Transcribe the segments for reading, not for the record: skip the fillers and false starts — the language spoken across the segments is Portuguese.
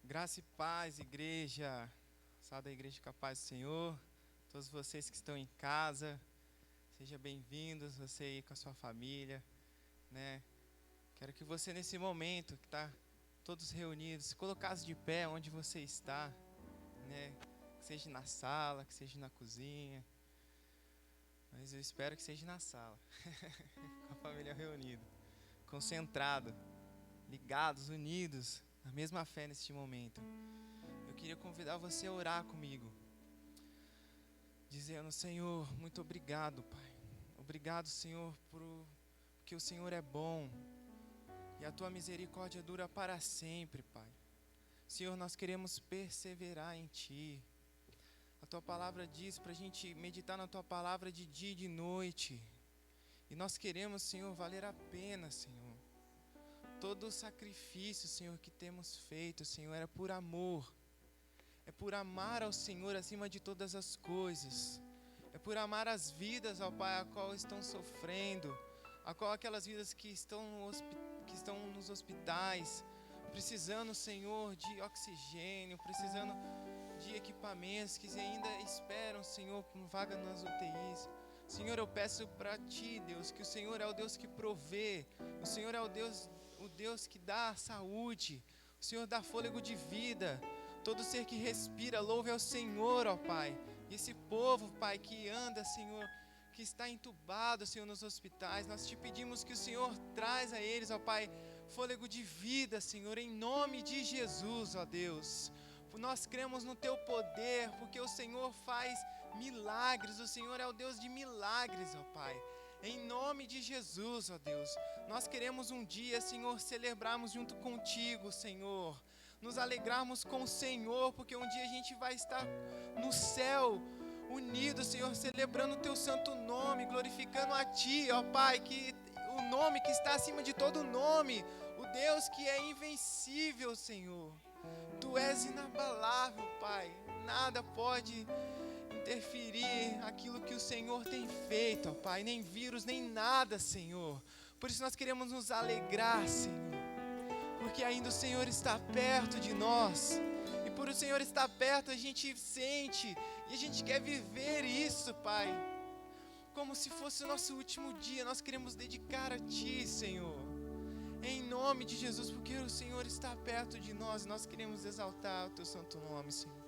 Graça e paz, igreja. Salve da igreja com a paz do Senhor. Todos vocês que estão em casa, sejam bem-vindos, você aí com a sua família, né? Quero que você nesse momento, que está todos reunidos, se colocasse de pé onde você está, né? Que seja na sala, que seja na cozinha, mas eu espero que seja na sala, com a família reunida, concentrado, ligados, unidos, na mesma fé neste momento. Eu queria convidar você a orar comigo, dizendo: Senhor, muito obrigado, Pai. Obrigado, Senhor, porque o Senhor é bom e a Tua misericórdia dura para sempre, Pai. Senhor, nós queremos perseverar em Ti. A Tua palavra diz para a gente meditar na Tua palavra de dia e de noite. E nós queremos, Senhor, valer a pena, Senhor. Todo o sacrifício, Senhor, que temos feito, Senhor, era por amor. É por amar ao Senhor acima de todas as coisas. É por amar as vidas, ó Pai, a qual estão sofrendo, a qual aquelas vidas que estão nos hospitais, precisando, Senhor, de oxigênio, precisando de equipamentos, que ainda esperam, Senhor, por vaga nas UTIs. Senhor, eu peço para Ti, Deus, que o Senhor é o Deus que provê, o Senhor é o Deus que dá saúde, o Senhor dá fôlego de vida. Todo ser que respira, louve ao Senhor, ó Pai. E esse povo, Pai, que anda, Senhor, que está entubado, Senhor, nos hospitais, nós Te pedimos que o Senhor traz a eles, ó Pai, fôlego de vida, Senhor, em nome de Jesus, ó Deus. Nós cremos no Teu poder, porque o Senhor faz milagres, o Senhor é o Deus de milagres, ó Pai. Em nome de Jesus, ó Deus, nós queremos um dia, Senhor, celebrarmos junto contigo, Senhor. Nos alegrarmos com o Senhor, porque um dia a gente vai estar no céu, unidos, Senhor, celebrando o Teu santo nome, glorificando a Ti, ó Pai, que o nome que está acima de todo nome, o Deus que é invencível, Senhor. Tu és inabalável, Pai, nada pode interferir aquilo que o Senhor tem feito, ó Pai, nem vírus, nem nada, Senhor. Por isso nós queremos nos alegrar, Senhor, porque ainda o Senhor está perto de nós, e por o Senhor estar perto a gente sente, e a gente quer viver isso, Pai, como se fosse o nosso último dia. Nós queremos dedicar a Ti, Senhor, em nome de Jesus, porque o Senhor está perto de nós, nós queremos exaltar o Teu santo nome, Senhor.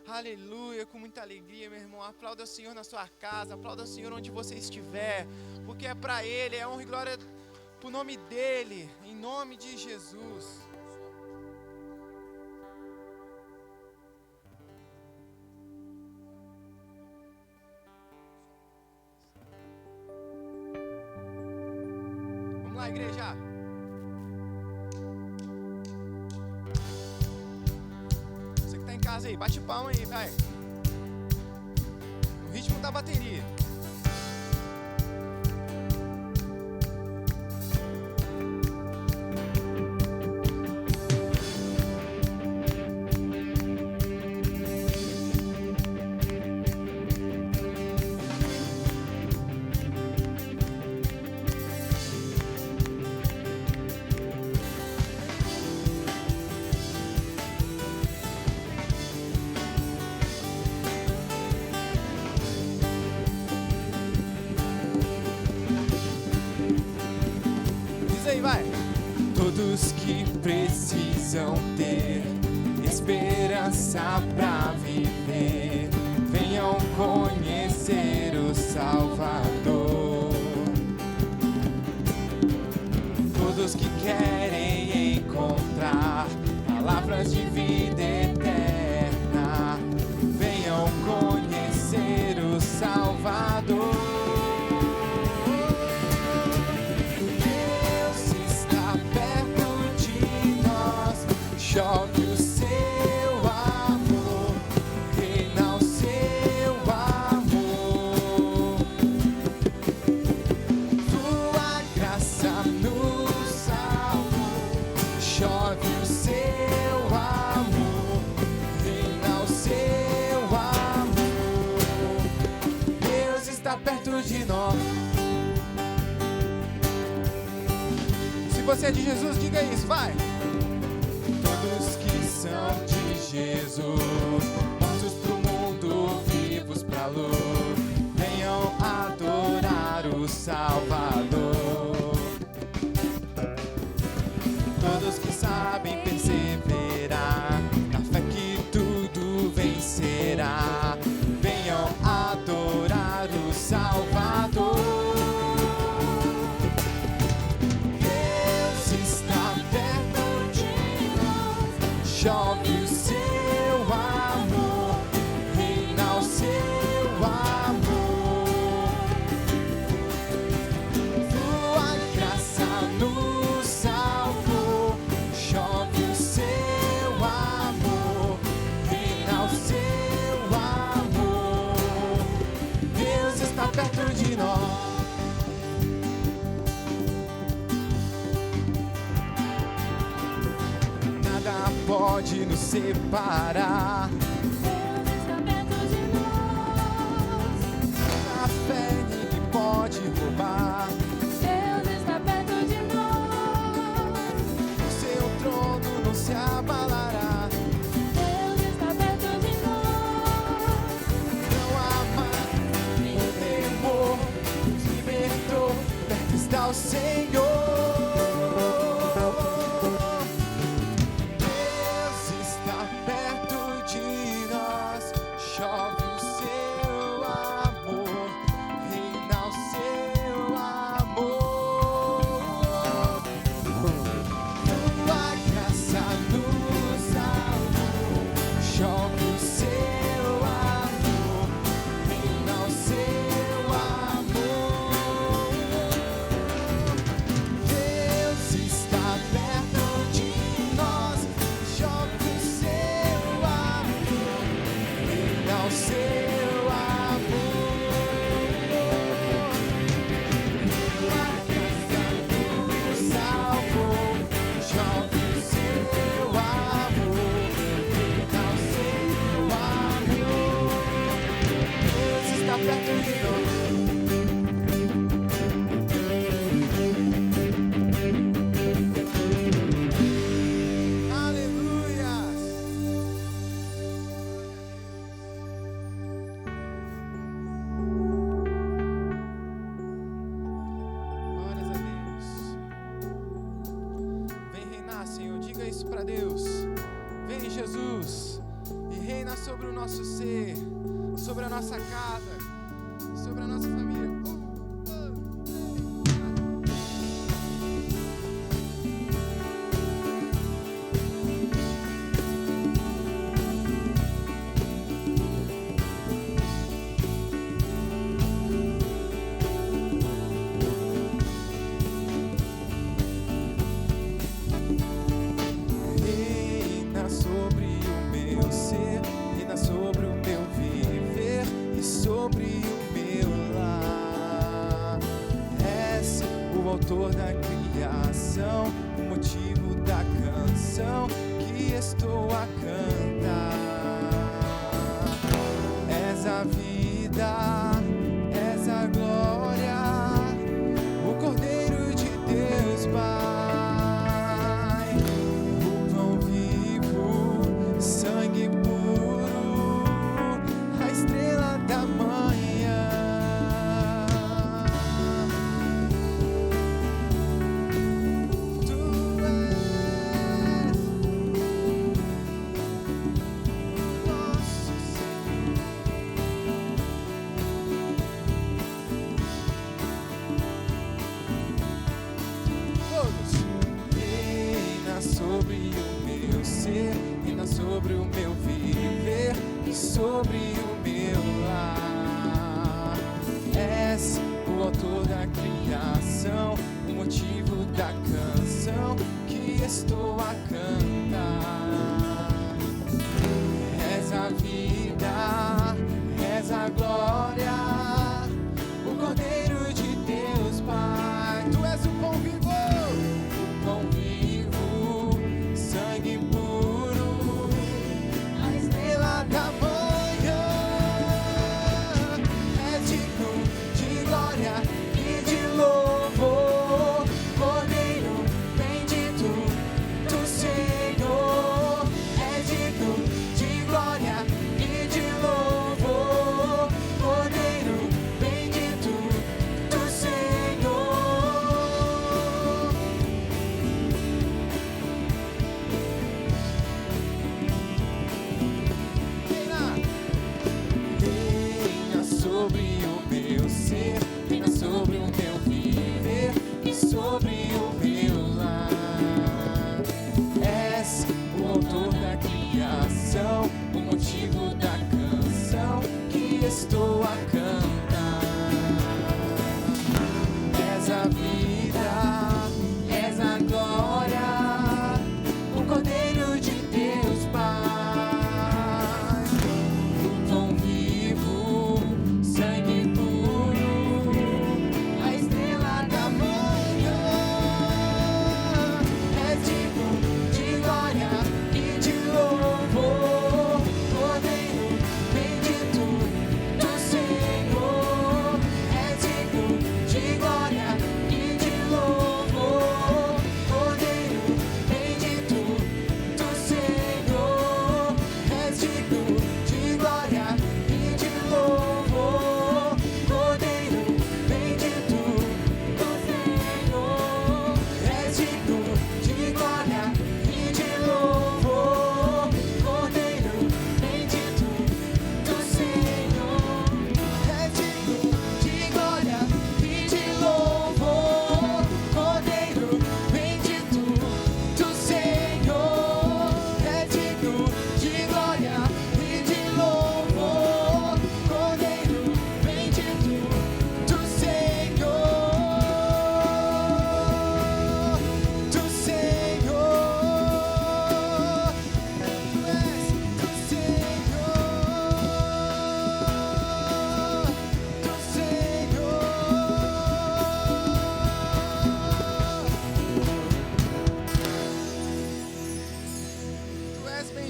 Aleluia, com muita alegria, meu irmão. Aplauda o Senhor na sua casa, aplauda o Senhor onde você estiver, porque é para Ele, é honra e glória para o nome dEle, em nome de Jesus. Vamos lá, igreja. Você que está em casa aí, bate palma aí, vai. No ritmo da bateria. Vai. Todos que precisam ter esperança pra viver, venham conhecer o Salvador. Todos que querem encontrar palavras de vida eterna, venham conhecer o Salvador. Chove o Seu amor, reina o Seu amor. Tua graça nos salvou. Chove o Seu amor, reina o Seu amor. Deus está perto de nós. Se você é de Jesus, diga isso, vai. Todos que são de Jesus. Mortos pro mundo, vivos pra luz, venham adorar o Salvador. Todos que sabem perseverar, na fé que tudo vencerá, venham adorar o Salvador. Deus está perto de nós, chove o seu amor, reina o seu amor. Tua graça nos salvou, chove o seu amor, reina o seu amor. Deus está perto de nós. Nada pode nos separar. Deus está perto de nós. A fé ninguém pode roubar. Deus está perto de nós. O seu trono não se abalará. Deus está perto de nós. Não há mais nenhum temor, nos libertou, perto está o Senhor. Deus está perto de nós, chove o seu amor, reina o seu amor. Tua graça nos salvou, chove o seu amor, reina o seu amor. Deus está perto de nós, chove o seu amor, reina o seu amor. Tua graça nos salvou, chove o seu amor, reina o seu amor. Deus está perto de nós. Aleluia! Glórias a Deus. Vem reinar, Senhor. Diga isso para Deus. Vem, Jesus, e reina sobre o nosso ser, sobre a nossa casa, sobre a nossa família. Reina sobre o meu ser, reina sobre o meu viver e sobre o meu lar. És o autor da criação, o motivo da canção que estou a cantar. És a vida, és a glória, o Cordeiro de Deus, Pai. O pão vivo, sangue puro, a estrela da manhã. Tu és nosso Senhor. Todos. Reina sobre o meu ser, reina sobre o meu viver e sobre o meu lar. És o autor da criação, o motivo da canção que estou a cantar. És a vida, és a glória, o Cordeiro de Deus, Pai. Tu és o pão vivo, sangue puro, a estrela da manhã. É digno de glória e de louvor, Cordeiro bendito do Senhor.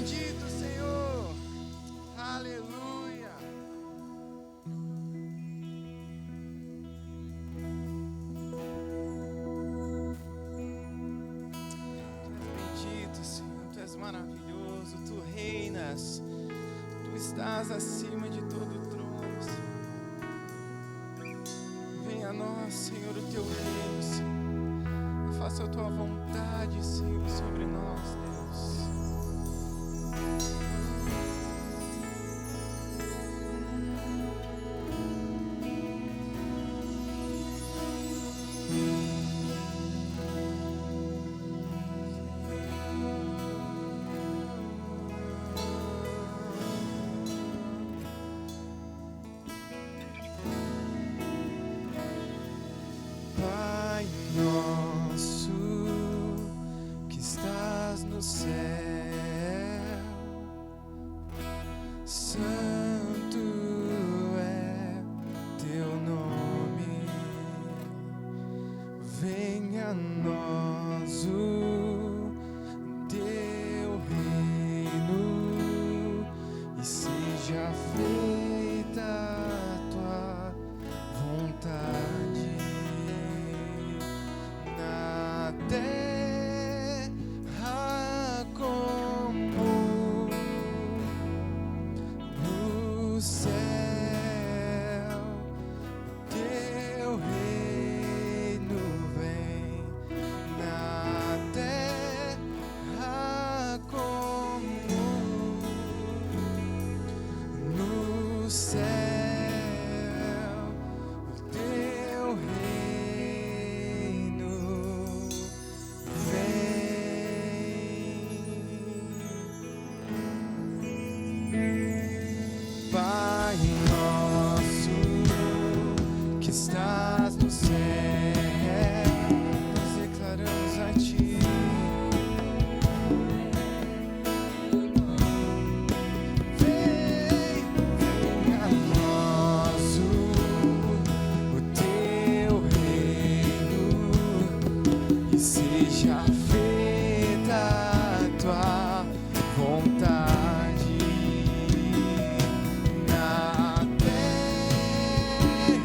bendito, Senhor. Aleluia. Tu és bendito, Senhor. Tu és maravilhoso. Tu reinas. Tu estás acima de todo o trono, Senhor. Venha a nós, Senhor, o teu reino, Senhor. Faça a tua vontade, Senhor, sobre nós, Deus. Pai nosso que estás no céu, santo é teu nome. Venha a nós o teu reino e seja feita a tua vontade na terra como no céu. Teu reino vem na terra como no céu. O teu reino vem. Pai nosso que estás no céu, nós declaramos a ti. Venha a nós o teu reino e seja feita a tua vontade na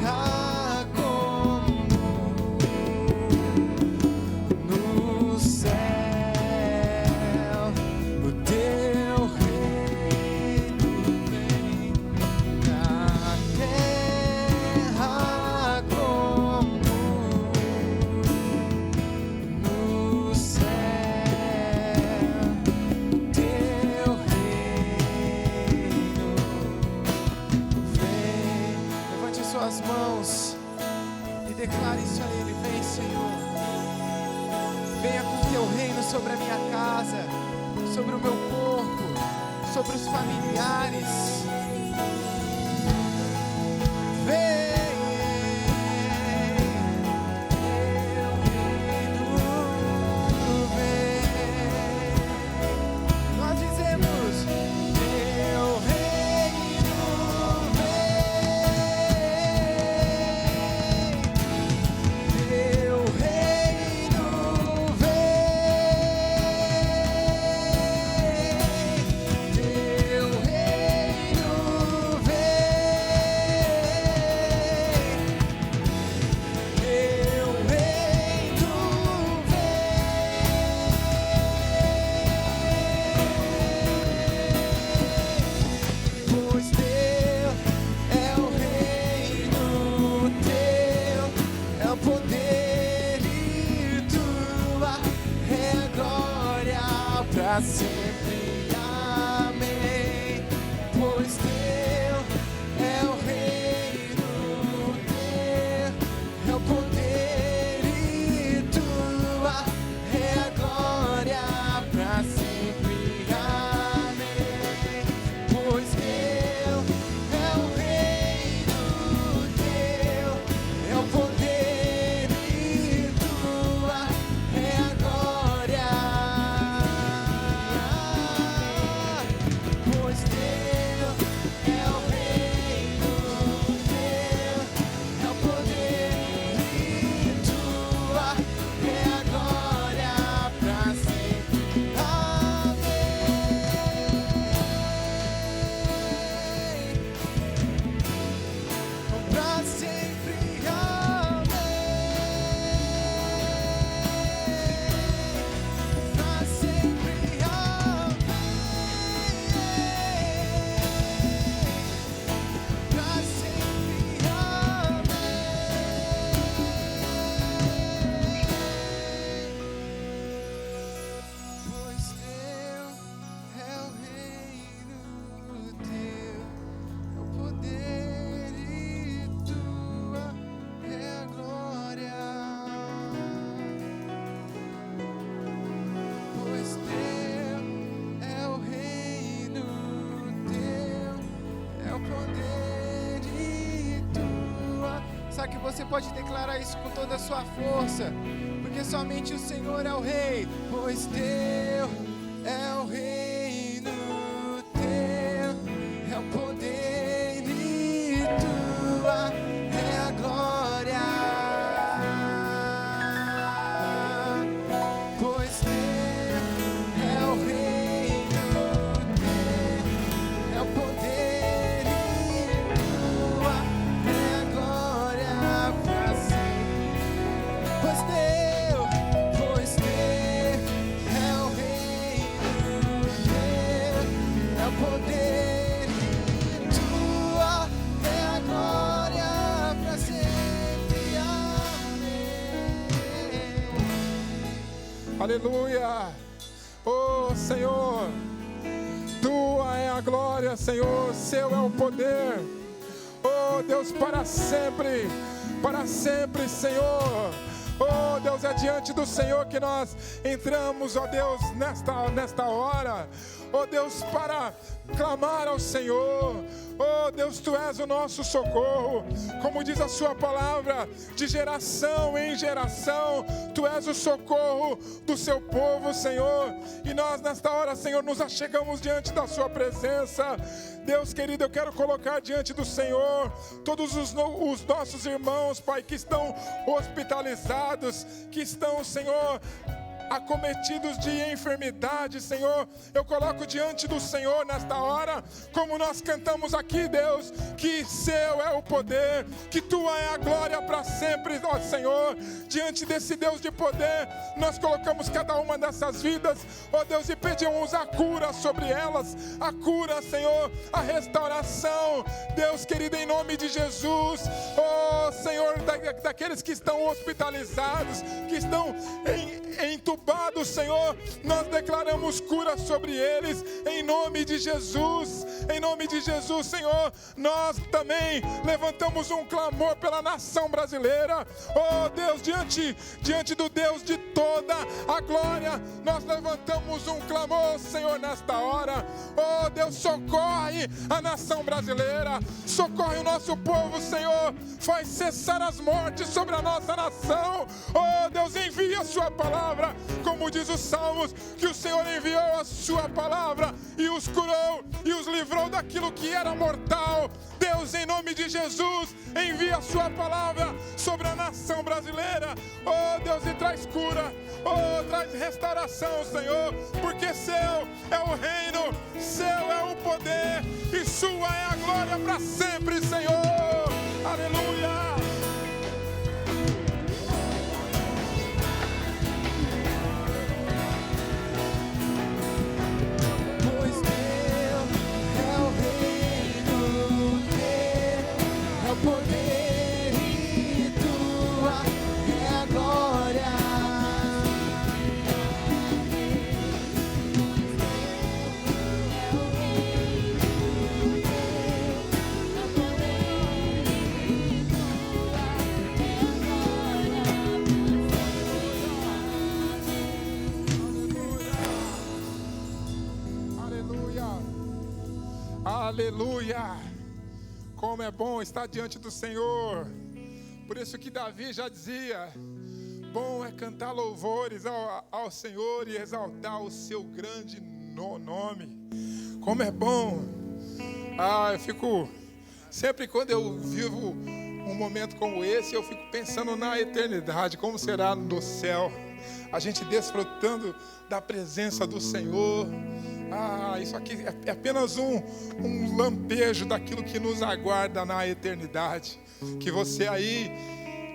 terra como no céu. O teu reino vem na terra como no céu. O teu reino vem. Levante suas mãos e declare isso a Ele. Vem, Senhor. Venha com o teu reino sobre a minha casa, sobre o meu corpo, sobre os familiares. Vem, teu reino vem. Nós dizemos, teu reino vem. Teu reino vem. Teu reino declarar que você pode declarar isso com toda a sua força, porque somente o Senhor é o Rei, pois teu é o reino, teu é o poder e tua é a glória, pois teu é o reino, teu é o poder e tua é a glória pra sempre, pois teu é o reino, teu é o poder e tua é a glória pra sempre. Amém. Aleluia! Oh Senhor, tua é a glória, Senhor, seu é o poder. Oh Deus, para sempre, Senhor. Oh Deus, é diante do Senhor que nós entramos, ó Deus, nesta hora. Oh Deus, para clamar ao Senhor. Oh Deus, tu és o nosso socorro. Como diz a sua palavra, de geração em geração, tu és o socorro do seu povo, Senhor. E nós nesta hora, Senhor, nos achegamos diante da sua presença. Deus querido, eu quero colocar diante do Senhor todos os nossos irmãos, Pai, que estão hospitalizados, que estão, Senhor, acometidos de enfermidade, Senhor. Eu coloco diante do Senhor nesta hora, como nós cantamos aqui, Deus, que seu é o poder, que tua é a glória para sempre, ó Senhor. Diante desse Deus de poder, nós colocamos cada uma dessas vidas, ó Deus, e pedimos a cura sobre elas, a cura, Senhor, a restauração, Deus querido, em nome de Jesus. Ó Senhor, daqueles que estão hospitalizados, que estão entubados, Senhor, nós declaramos cura sobre eles, em nome de Jesus. Em nome de Jesus, Senhor, nós também levantamos um clamor pela nação brasileira. Oh Deus, diante do Deus de toda a glória, nós levantamos um clamor, Senhor, nesta hora. Oh Deus, socorre a nação brasileira, socorre o nosso povo, Senhor, faz cessar as mortes sobre a nossa nação. Oh Deus, envia a sua palavra, como diz os Salmos, que o Senhor enviou a sua palavra e os curou e os livrou daquilo que era mortal. Deus, em nome de Jesus, envia a sua palavra sobre a nação brasileira. Oh Deus, e traz cura, oh, traz restauração, Senhor, porque seu é o reino, seu é o poder e sua é a glória para sempre, Senhor. Aleluia. Poder e tua é a glória. Aleluia. Aleluia. Como é bom estar diante do Senhor. Por isso que Davi já dizia: bom é cantar louvores ao Senhor e exaltar o seu grande nome. Como é bom. Eu fico, sempre quando eu vivo um momento como esse, eu fico pensando na eternidade, como será no céu, a gente desfrutando da presença do Senhor. Isso aqui é apenas um lampejo daquilo que nos aguarda na eternidade. Que você aí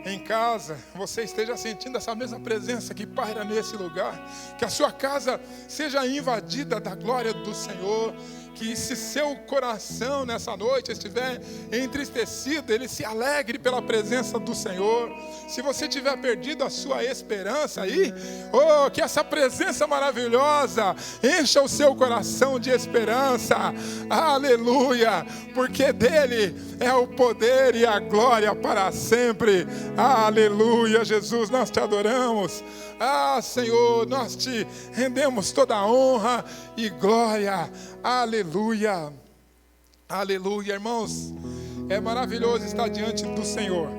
em casa, você esteja sentindo essa mesma presença que paira nesse lugar. Que a sua casa seja invadida da glória do Senhor. Que se seu coração nessa noite estiver entristecido, ele se alegre pela presença do Senhor. Se você tiver perdido a sua esperança aí, que essa presença maravilhosa encha o seu coração de esperança. Aleluia, porque dele é o poder e a glória para sempre. Aleluia, Jesus, nós te adoramos. Senhor, nós te rendemos toda a honra e glória. Aleluia. Aleluia, irmãos. é maravilhoso estar diante do Senhor.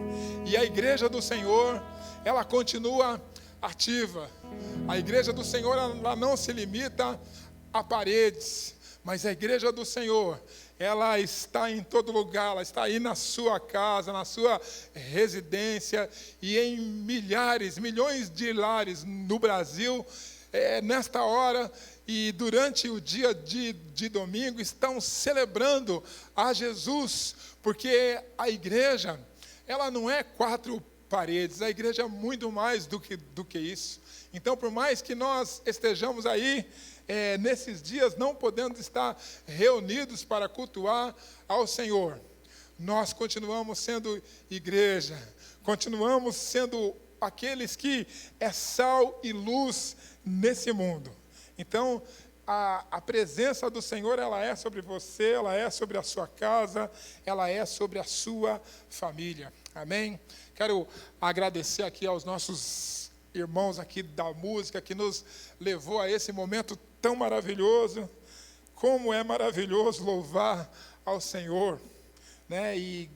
E a igreja do Senhor, ela continua ativa. A igreja do Senhor, ela não se limita a paredes, mas a igreja do Senhor, ela está em todo lugar, ela está aí na sua casa, na sua residência e em milhões de lares no Brasil, nesta hora e durante o dia de domingo, estão celebrando a Jesus, porque a igreja, ela não é 4 paredes, a igreja é muito mais do que isso. Então, por mais que nós estejamos aí, nesses dias não podendo estar reunidos para cultuar ao Senhor, nós continuamos sendo igreja, continuamos sendo aqueles que é sal e luz nesse mundo. Então, a presença do Senhor, ela é sobre você, ela é sobre a sua casa, ela é sobre a sua família. Amém? Quero agradecer aqui aos nossos irmãos aqui da música que nos levou a esse momento tão maravilhoso. Como é maravilhoso louvar ao Senhor, né? E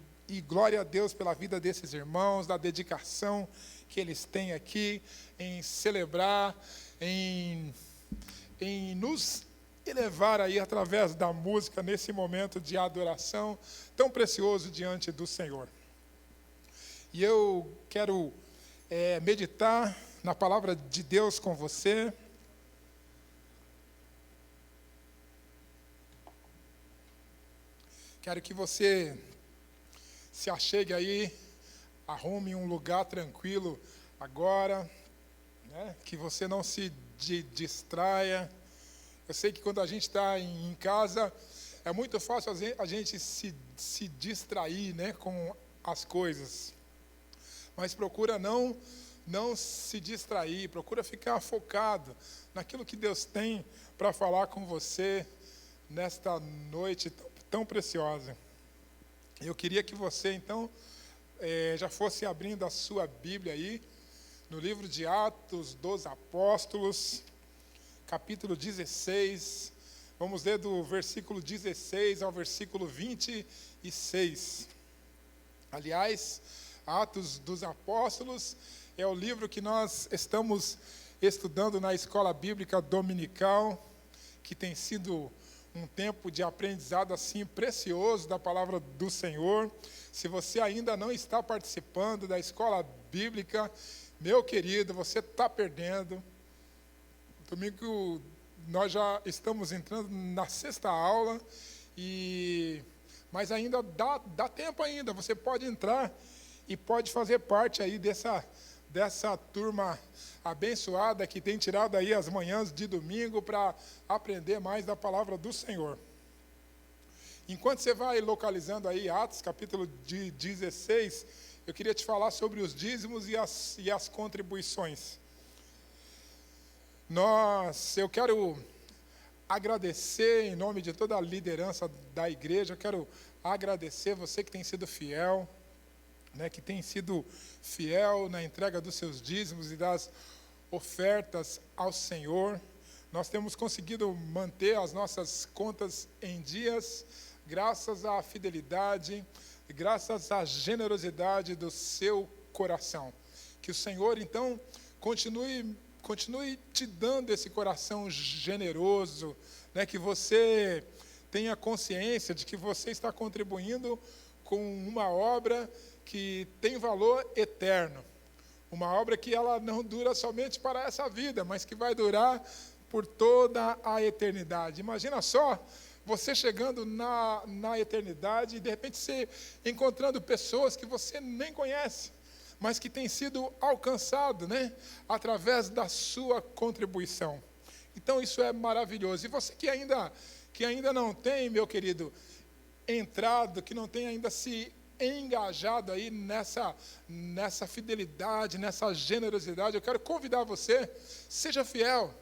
glória a Deus pela vida desses irmãos, da dedicação que eles têm aqui em celebrar, em nos elevar aí através da música nesse momento de adoração tão precioso diante do Senhor. E eu quero meditar na palavra de Deus com você. Quero que você se achegue aí, arrume um lugar tranquilo agora, né? Que você não se distraia. Eu sei que quando a gente está em casa, é muito fácil a gente se distrair, né, com as coisas. Mas procura não se distrair, procura ficar focado naquilo que Deus tem para falar com você nesta noite tão preciosa. Eu queria que você, então, já fosse abrindo a sua Bíblia aí, no livro de Atos dos Apóstolos, capítulo 16. Vamos ler do versículo 16 ao versículo 26. Aliás, Atos dos Apóstolos é o livro que nós estamos estudando na escola bíblica dominical, que tem sido um tempo de aprendizado assim precioso da palavra do Senhor. Se você ainda não está participando da escola bíblica, meu querido, você está perdendo. Domingo nós já estamos entrando na 6ª aula, mas ainda dá tempo ainda. Você pode entrar e pode fazer parte aí dessa turma abençoada que tem tirado aí as manhãs de domingo para aprender mais da palavra do Senhor. Enquanto você vai localizando aí Atos, capítulo 16, eu queria te falar sobre os dízimos e as contribuições. Eu quero agradecer em nome de toda a liderança da igreja, eu quero agradecer você que tem sido fiel, né, que tem sido fiel na entrega dos seus dízimos e das ofertas ao Senhor. Nós temos conseguido manter as nossas contas em dias, graças à fidelidade, graças à generosidade do seu coração. Que o Senhor, então, continue te dando esse coração generoso, né, que você tenha consciência de que você está contribuindo com uma obra que tem valor eterno. Uma obra que ela não dura somente para essa vida, mas que vai durar por toda a eternidade. Imagina só, você chegando na eternidade e de repente você encontrando pessoas que você nem conhece, mas que têm sido alcançado, né, através da sua contribuição. Então isso é maravilhoso. E você que ainda não tem, meu querido, entrado, que não tem ainda se engajado aí nessa fidelidade, nessa generosidade, eu quero convidar você, seja fiel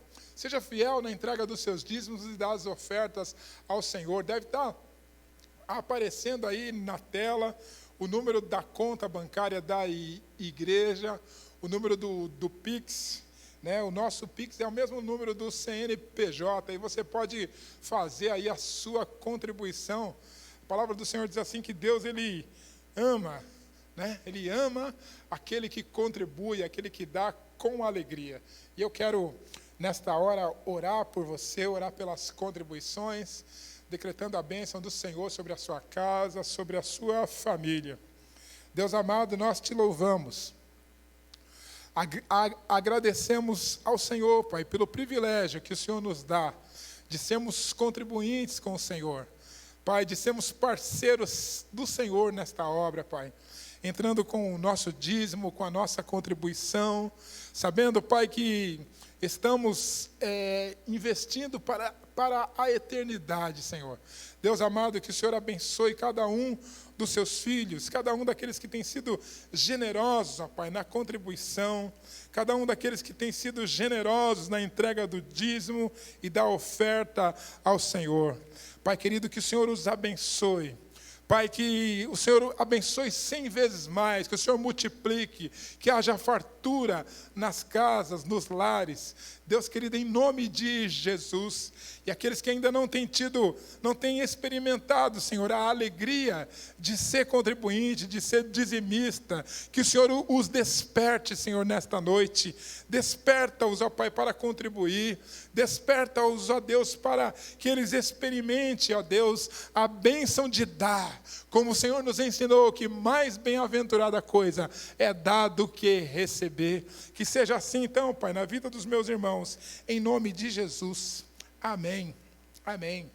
na entrega dos seus dízimos e das ofertas ao Senhor. Deve estar aparecendo aí na tela o número da conta bancária da igreja, o número do Pix, né? O nosso Pix é o mesmo número do CNPJ, e você pode fazer aí a sua contribuição A palavra do Senhor diz assim que Deus, Ele ama, né? Ele ama aquele que contribui, aquele que dá com alegria. E eu quero, nesta hora, orar por você, orar pelas contribuições, decretando a bênção do Senhor sobre a sua casa, sobre a sua família. Deus amado, nós te louvamos. Agradecemos ao Senhor, Pai, pelo privilégio que o Senhor nos dá de sermos contribuintes com o Senhor. Pai, de sermos parceiros do Senhor nesta obra, Pai. Entrando com o nosso dízimo, com a nossa contribuição, sabendo, Pai, que estamos investindo para a eternidade, Senhor. Deus amado, que o Senhor abençoe cada um dos seus filhos, cada um daqueles que têm sido generosos, ó Pai, na contribuição, cada um daqueles que têm sido generosos na entrega do dízimo e da oferta ao Senhor. Pai querido, que o Senhor os abençoe. Pai, que o Senhor abençoe 100 vezes mais, que o Senhor multiplique, que haja fartura nas casas, nos lares. Deus querido, em nome de Jesus, e aqueles que ainda não têm experimentado, Senhor, a alegria de ser contribuinte, de ser dizimista, que o Senhor os desperte, Senhor, nesta noite. Desperta-os, ó Pai, para contribuir. Desperta-os, ó Deus, para que eles experimentem, ó Deus, a bênção de dar. Como o Senhor nos ensinou que mais bem-aventurada coisa é dar do que receber. Que seja assim, então, Pai, na vida dos meus irmãos, em nome de Jesus. Amém. Amém.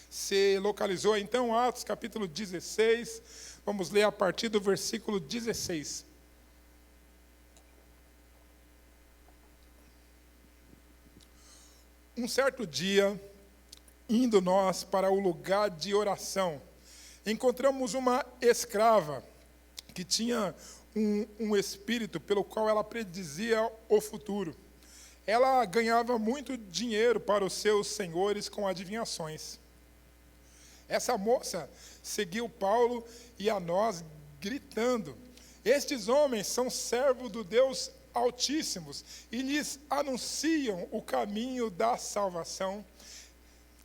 Se localizou, então, Atos capítulo 16. Vamos ler a partir do versículo 16. Um certo dia, indo nós para o lugar de oração, encontramos uma escrava que tinha um espírito pelo qual ela predizia o futuro. Ela ganhava muito dinheiro para os seus senhores com adivinhações. Essa moça seguiu Paulo e a nós, gritando: estes homens são servos do Deus Altíssimos e lhes anunciam o caminho da salvação.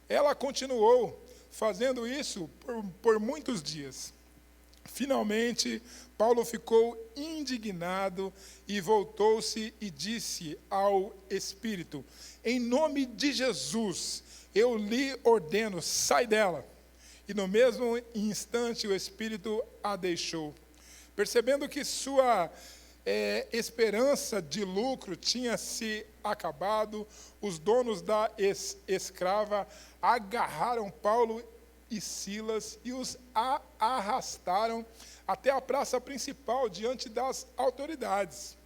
Ela continuou fazendo isso por muitos dias. Finalmente, Paulo ficou indignado e voltou-se e disse ao Espírito: em nome de Jesus, eu lhe ordeno, sai dela. E no mesmo instante o Espírito a deixou. Percebendo que sua esperança de lucro tinha se acabado, os donos da escrava agarraram Paulo e Silas e os arrastaram até a praça principal diante das autoridades.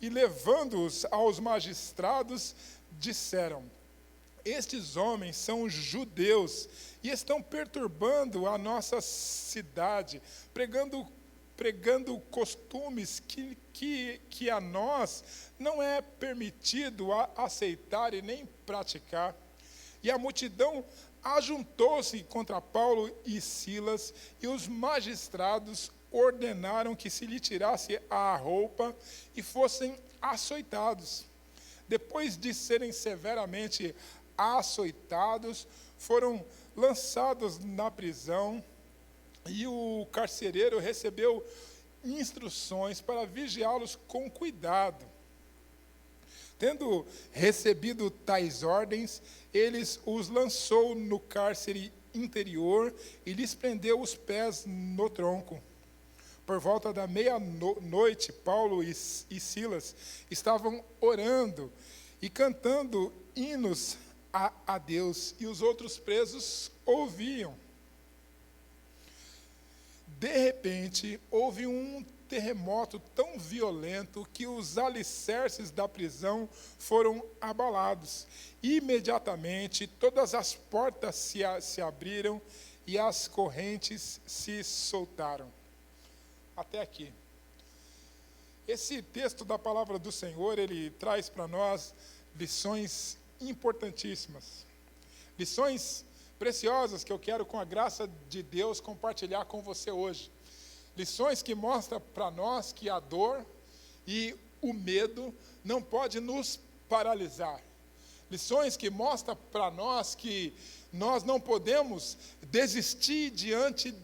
E levando-os aos magistrados, disseram: estes homens são judeus e estão perturbando a nossa cidade, pregando costumes que a nós não é permitido aceitar e nem praticar. E a multidão ajuntou-se contra Paulo e Silas, e os magistrados ordenaram que se lhe tirasse a roupa e fossem açoitados. Depois de serem severamente açoitados, foram lançados na prisão, e o carcereiro recebeu instruções para vigiá-los com cuidado. Tendo recebido tais ordens, eles os lançou no cárcere interior e lhes prendeu os pés no tronco. Por volta da meia-noite, Paulo e Silas estavam orando e cantando hinos a Deus, e os outros presos ouviam. De repente, houve um terremoto tão violento que os alicerces da prisão foram abalados. Imediatamente, todas as portas se abriram e as correntes se soltaram. Até aqui. Esse texto da palavra do Senhor, ele traz para nós lições importantíssimas. Lições preciosas que eu quero, com a graça de Deus, compartilhar com você hoje. Lições que mostram para nós que a dor e o medo não pode nos paralisar. Lições que mostram para nós que nós não podemos desistir diante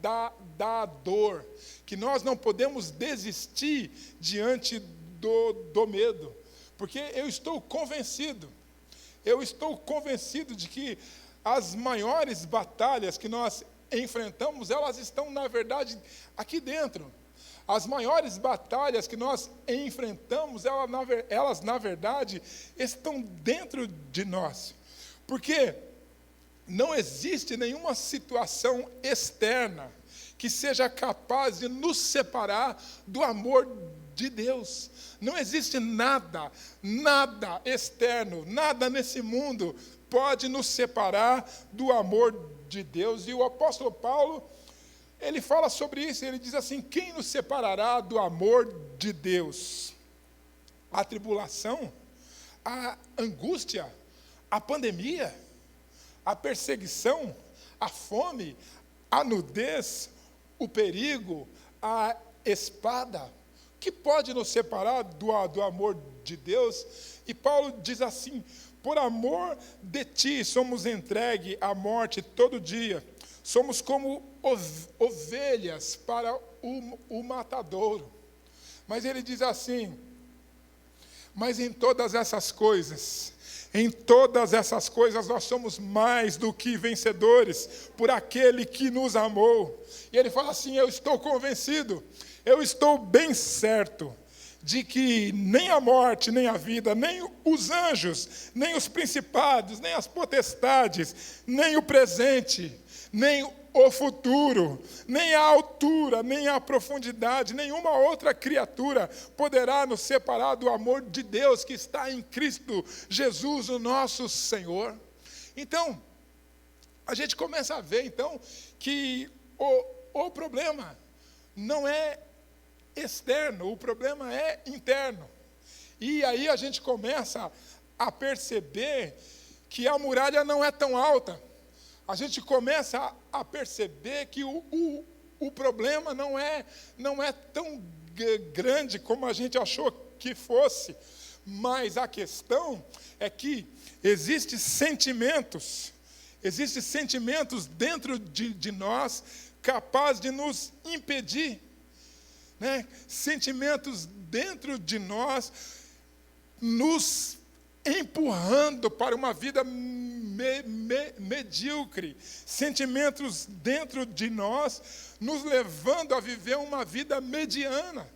da dor, que nós não podemos desistir diante do medo, porque eu estou convencido de que as maiores batalhas que nós enfrentamos, elas estão, na verdade, aqui dentro. As maiores batalhas que nós enfrentamos, elas, na verdade, estão dentro de nós. Porque não existe nenhuma situação externa que seja capaz de nos separar do amor de Deus. Não existe nada externo, nada nesse mundo pode nos separar do amor de Deus. E o apóstolo Paulo, ele fala sobre isso, ele diz assim: quem nos separará do amor de Deus? A tribulação, a angústia, a pandemia, a perseguição, a fome, a nudez, o perigo, a espada. O que pode nos separar do amor de Deus? E Paulo diz assim: por amor de ti somos entregues à morte todo dia. Somos como ovelhas para o matadouro. Mas ele diz assim: mas em todas essas coisas nós somos mais do que vencedores por aquele que nos amou. E ele fala assim: eu estou convencido, eu estou bem certo de que nem a morte, nem a vida, nem os anjos, nem os principados, nem as potestades, nem o presente, nem o futuro, nem a altura, nem a profundidade, nenhuma outra criatura poderá nos separar do amor de Deus que está em Cristo Jesus, o nosso Senhor. Então, a gente começa a ver, então, que o problema não é externo, o problema é interno. E aí a gente começa a perceber que a muralha não é tão alta. A gente começa a perceber que o problema não é tão grande como a gente achou que fosse. Mas a questão é que existem sentimentos dentro de nós capazes de nos impedir, né? Sentimentos dentro de nós nos empurrando para uma vida medíocre, sentimentos dentro de nós nos levando a viver uma vida mediana,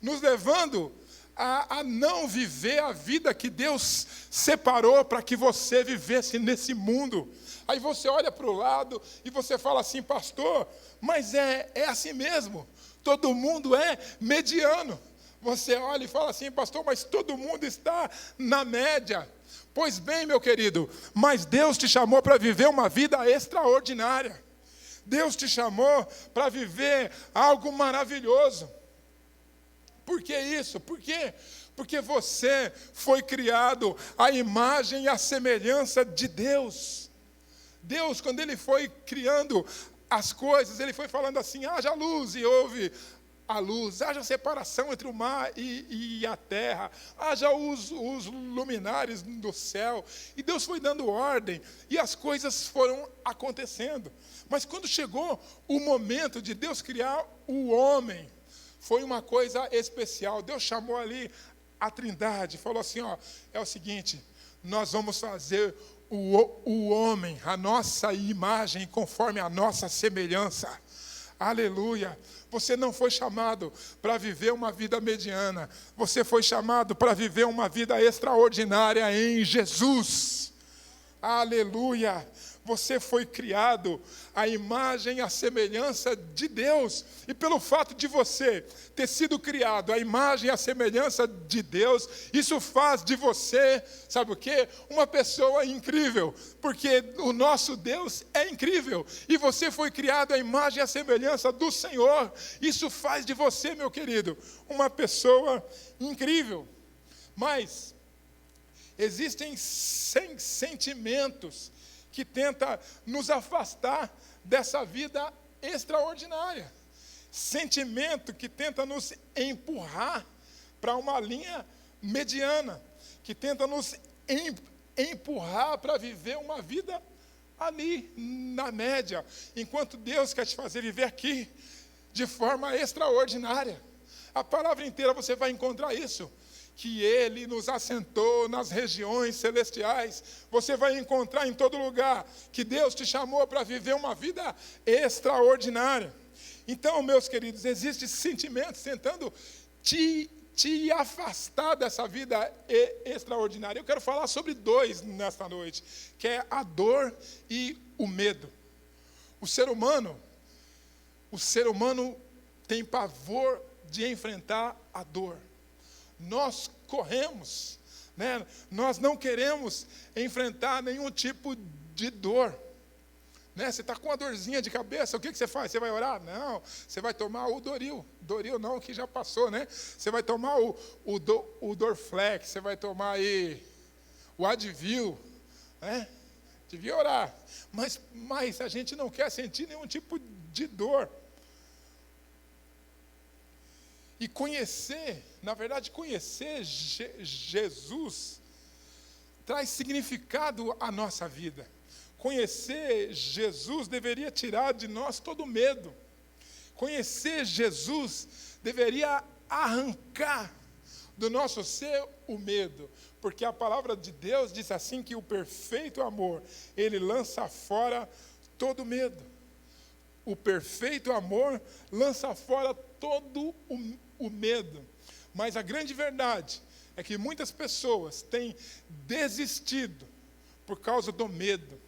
nos levando a não viver a vida que Deus separou para que você vivesse nesse mundo. Aí você olha para o lado e você fala assim: pastor, mas é assim mesmo, todo mundo é mediano. Você olha e fala assim: pastor, mas todo mundo está na média. Pois bem, meu querido, mas Deus te chamou para viver uma vida extraordinária. Deus te chamou para viver algo maravilhoso. Por que isso? Por quê? Porque você foi criado à imagem e à semelhança de Deus. Deus, quando Ele foi criando as coisas, Ele foi falando assim: haja luz, e houve a luz, haja separação entre o mar e a terra, haja os luminares do céu. E Deus foi dando ordem, e as coisas foram acontecendo. Mas quando chegou o momento de Deus criar o homem, foi uma coisa especial. Deus chamou ali a Trindade, falou assim: ó, é o seguinte, nós vamos fazer o homem, a nossa imagem, conforme a nossa semelhança. Aleluia. Você não foi chamado para viver uma vida mediana. Você foi chamado para viver uma vida extraordinária em Jesus. Aleluia. Você foi criado à imagem e à semelhança de Deus. E pelo fato de você ter sido criado à imagem e à semelhança de Deus, isso faz de você, sabe o quê? Uma pessoa incrível. Porque o nosso Deus é incrível. E você foi criado à imagem e à semelhança do Senhor. Isso faz de você, meu querido, uma pessoa incrível. Mas existem sentimentos que tenta nos afastar dessa vida extraordinária. Sentimento que tenta nos empurrar para uma linha mediana, que tenta nos empurrar para viver uma vida ali na média, enquanto Deus quer te fazer viver aqui de forma extraordinária. A palavra inteira você vai encontrar isso, que Ele nos assentou nas regiões celestiais. Você vai encontrar em todo lugar que Deus te chamou para viver uma vida extraordinária. Então, meus queridos, existem sentimentos tentando te afastar dessa vida extraordinária. Eu quero falar sobre dois nesta noite, que é a dor e o medo. O ser humano tem pavor de enfrentar a dor. Nós corremos, né? Nós não queremos enfrentar nenhum tipo de dor. Né? Você está com uma dorzinha de cabeça, o que você faz? Você vai orar? Não, você vai tomar o Doril. Doril não, que já passou, né? Você vai tomar o Dorflex, você vai tomar aí o Advil, né? Devia orar. Mas a gente não quer sentir nenhum tipo de dor. E conhecer Jesus traz significado à nossa vida. Conhecer Jesus deveria tirar de nós todo medo. Conhecer Jesus deveria arrancar do nosso ser o medo. Porque a palavra de Deus diz assim que o perfeito amor, ele lança fora todo medo. O perfeito amor lança fora todo o medo. Mas a grande verdade é que muitas pessoas têm desistido por causa do medo.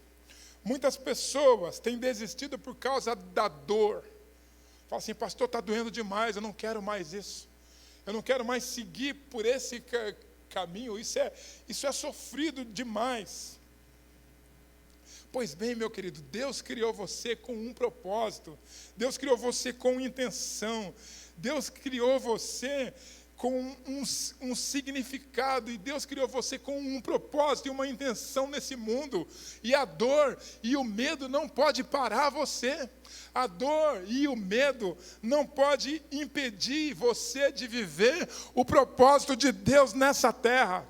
Muitas pessoas têm desistido por causa da dor. Fala assim, pastor, está doendo demais, eu não quero mais isso. Eu não quero mais seguir por esse caminho, isso é sofrido demais. Pois bem, meu querido, Deus criou você com um propósito. Deus criou você com intenção. Deus criou você com um significado, e Deus criou você com um propósito e uma intenção nesse mundo, e a dor e o medo não pode parar você, a dor e o medo não pode impedir você de viver o propósito de Deus nessa terra.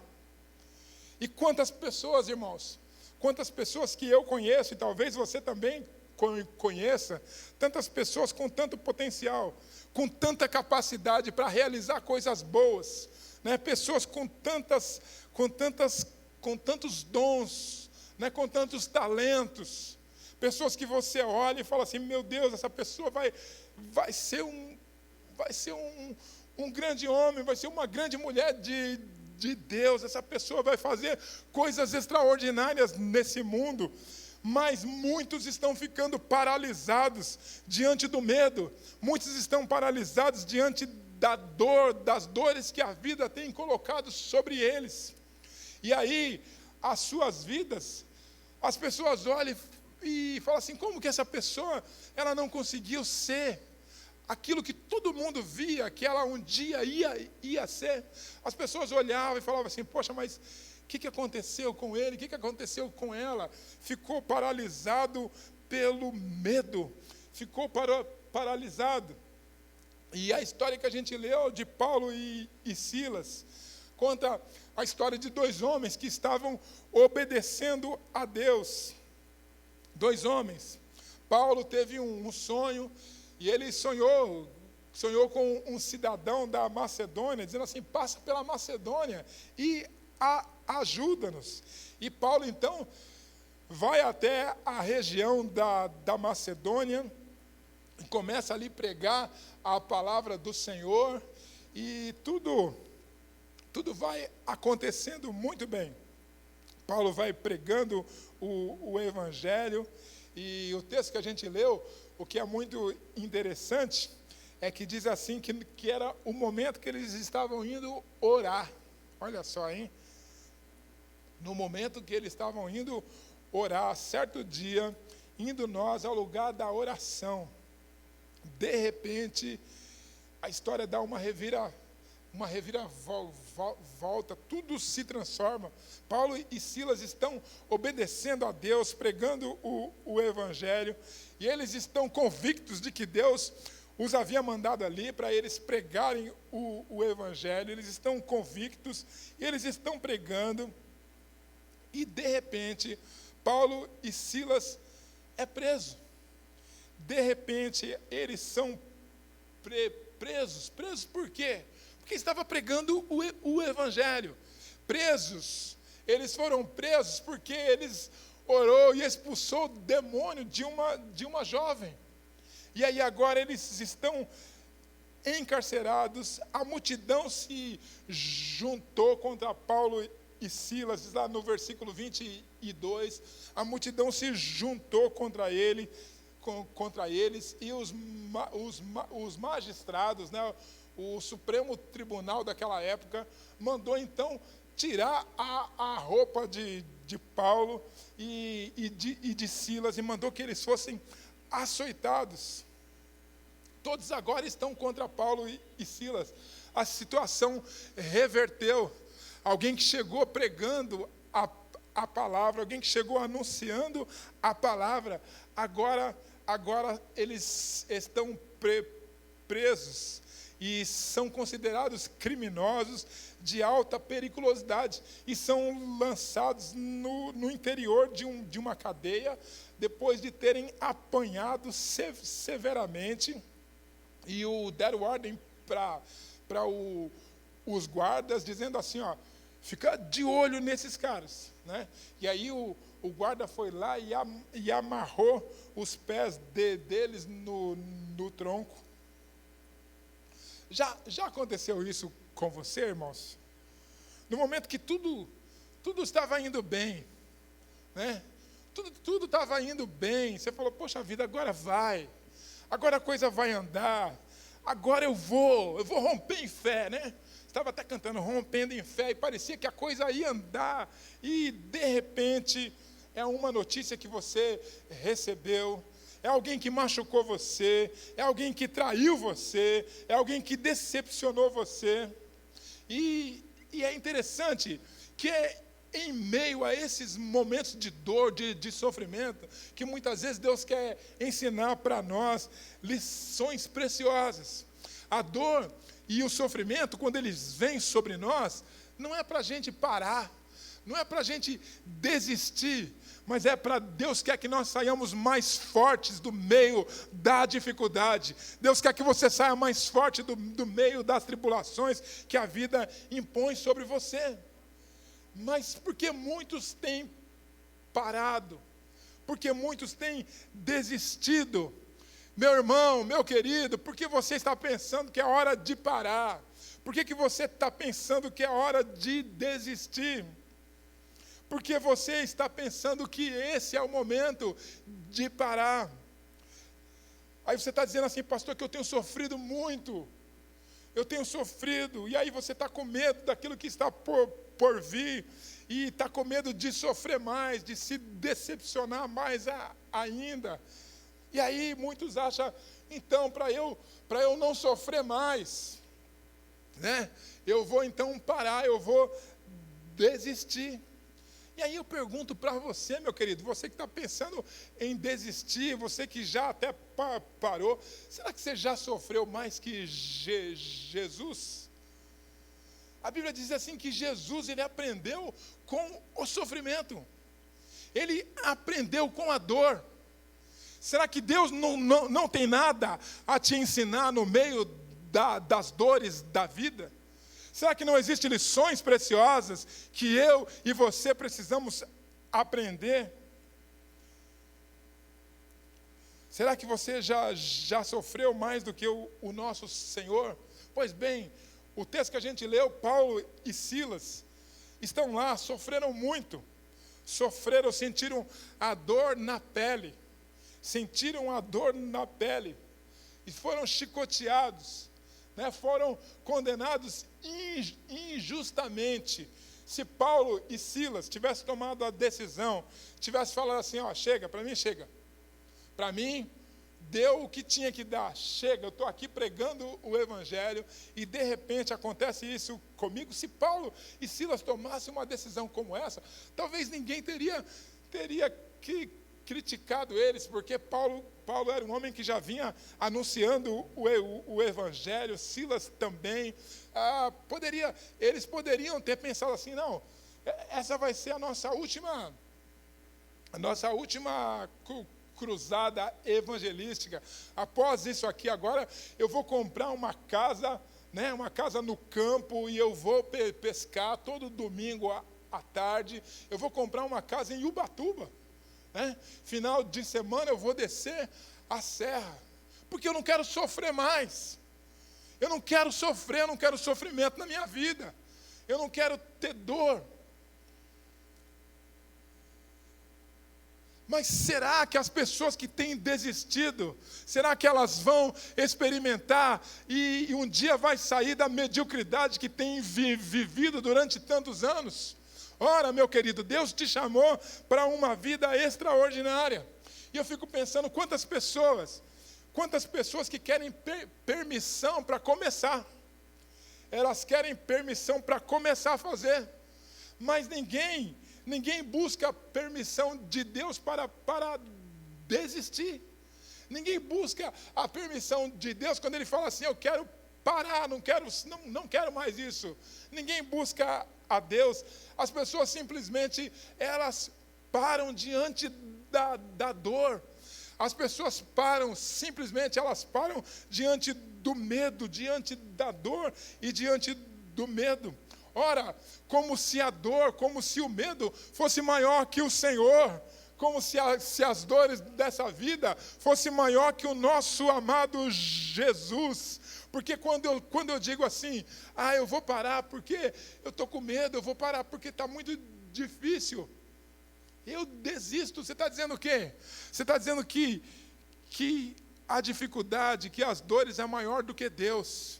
E quantas pessoas, irmãos, quantas pessoas que eu conheço, e talvez você também conheça, tantas pessoas com tanto potencial, com tanta capacidade para realizar coisas boas, né? Pessoas com tantos dons, né? Com tantos talentos, pessoas que você olha e fala assim, meu Deus, essa pessoa vai ser um grande homem, vai ser uma grande mulher de Deus, essa pessoa vai fazer coisas extraordinárias nesse mundo. Mas muitos estão ficando paralisados diante do medo. Muitos estão paralisados diante da dor, das dores que a vida tem colocado sobre eles. E aí, as suas vidas, as pessoas olham e falam assim, como que essa pessoa, ela não conseguiu ser aquilo que todo mundo via, que ela um dia ia ser? As pessoas olhavam e falavam assim, poxa, mas o que aconteceu com ele? O que aconteceu com ela? Ficou paralisado pelo medo. Ficou paralisado. E a história que a gente leu de Paulo e Silas conta a história de dois homens que estavam obedecendo a Deus. Dois homens. Paulo teve um sonho e ele sonhou com um cidadão da Macedônia, dizendo assim, passa pela Macedônia e ajuda-nos. E Paulo, então, vai até a região da Macedônia e começa ali a pregar a palavra do Senhor, e tudo vai acontecendo muito bem. Paulo vai pregando o Evangelho, e o texto que a gente leu, o que é muito interessante, é que diz assim, que era o momento que eles estavam indo orar. Olha só, hein? No momento que eles estavam indo orar, certo dia, indo nós ao lugar da oração, de repente, a história dá uma reviravolta, tudo se transforma. Paulo e Silas estão obedecendo a Deus, pregando o Evangelho, e eles estão convictos de que Deus os havia mandado ali para eles pregarem o Evangelho. Eles estão convictos, e eles estão pregando. E de repente, Paulo e Silas é preso. De repente, eles são presos. Presos por quê? Porque estava pregando o evangelho. Presos. Eles foram presos porque eles orou e expulsou o demônio de uma jovem. E aí agora eles estão encarcerados. A multidão se juntou contra Paulo e Silas, lá no versículo 22. A multidão se juntou contra eles, e os magistrados, né, o Supremo Tribunal daquela época, mandou então tirar a roupa de Paulo e de Silas, e mandou que eles fossem açoitados. Todos agora estão contra Paulo e Silas. A situação reverteu. Alguém que chegou pregando a palavra, alguém que chegou anunciando a palavra, agora eles estão presos e são considerados criminosos de alta periculosidade e são lançados no interior de uma cadeia, depois de terem apanhado severamente, e deram ordem para os guardas, dizendo assim, ó, fica de olho nesses caras, né? E aí o guarda foi lá e amarrou os pés deles no tronco. Já aconteceu isso com você, irmãos? No momento que tudo estava indo bem, né? Tudo estava indo bem. Você falou, poxa vida, agora a coisa vai andar. Agora eu vou romper em fé, né? Estava até cantando, rompendo em fé, e parecia que a coisa ia andar. E, de repente, é uma notícia que você recebeu, é alguém que machucou você, é alguém que traiu você, é alguém que decepcionou você. E é interessante que em meio a esses momentos de dor, de sofrimento, que muitas vezes Deus quer ensinar para nós lições preciosas. A dor e o sofrimento, quando eles vêm sobre nós, não é para a gente parar, não é para a gente desistir, mas é para Deus quer que nós saiamos mais fortes do meio da dificuldade. Deus quer que você saia mais forte do meio das tribulações que a vida impõe sobre você. Mas porque muitos têm parado, porque muitos têm desistido. Meu irmão, meu querido, por que você está pensando que é hora de parar? Por que você está pensando que é hora de desistir? Porque você está pensando que esse é o momento de parar. Aí você está dizendo assim, pastor, que eu tenho sofrido muito. Eu tenho sofrido. E aí você está com medo daquilo que está por vir. E está com medo de sofrer mais, de se decepcionar mais ainda. E aí muitos acham, então, para eu não sofrer mais, né? Eu vou então parar, eu vou desistir. E aí eu pergunto para você, meu querido, você que está pensando em desistir, você que já até parou, será que você já sofreu mais que Jesus? A Bíblia diz assim que Jesus, ele aprendeu com o sofrimento. Ele aprendeu com a dor. Será que Deus não tem nada a te ensinar no meio das dores da vida? Será que não existem lições preciosas que eu e você precisamos aprender? Será que você já sofreu mais do que o nosso Senhor? Pois bem, o texto que a gente leu, Paulo e Silas estão lá, sofreram muito. Sofreram, sentiram a dor na pele. Sentiram a dor na pele. E foram chicoteados, né? Foram condenados injustamente. Se Paulo e Silas tivessem tomado a decisão, tivessem falado assim, ó, chega, para mim chega. Para mim, deu o que tinha que dar. Chega, eu estou aqui pregando o Evangelho e de repente acontece isso comigo. Se Paulo e Silas tomassem uma decisão como essa, talvez ninguém teria criticado eles, porque Paulo era um homem que já vinha anunciando o Evangelho, Silas também. Eles poderiam ter pensado assim, não, essa vai ser a nossa última a nossa última cruzada evangelística. Após isso aqui, agora eu vou comprar uma casa, né, uma casa no campo, e eu vou pescar todo domingo à tarde. Eu vou comprar uma casa em Ubatuba, né? Final de semana eu vou descer a serra, porque eu não quero sofrer mais. Eu não quero sofrer, eu não quero sofrimento na minha vida. Eu não quero ter dor. Mas será que as pessoas que têm desistido, será que elas vão experimentar e um dia vai sair da mediocridade que tem vivido durante tantos anos? Ora, meu querido, Deus te chamou para uma vida extraordinária. E eu fico pensando quantas pessoas que querem permissão para começar. Elas querem permissão para começar a fazer. Mas ninguém busca permissão de Deus para desistir. Ninguém busca a permissão de Deus quando Ele fala assim, eu quero parar, não quero mais isso. Ninguém busca a Deus. As pessoas simplesmente, elas param diante da dor. As pessoas simplesmente elas param diante do medo, diante da dor e diante do medo. Ora, como se a dor, como se o medo fosse maior que o Senhor, como se as dores dessa vida fosse maior que o nosso amado Jesus. Porque quando eu digo assim, eu vou parar porque eu estou com medo, eu vou parar porque está muito difícil, eu desisto. Você está dizendo o quê? Você está dizendo que a dificuldade, que as dores é maior do que Deus.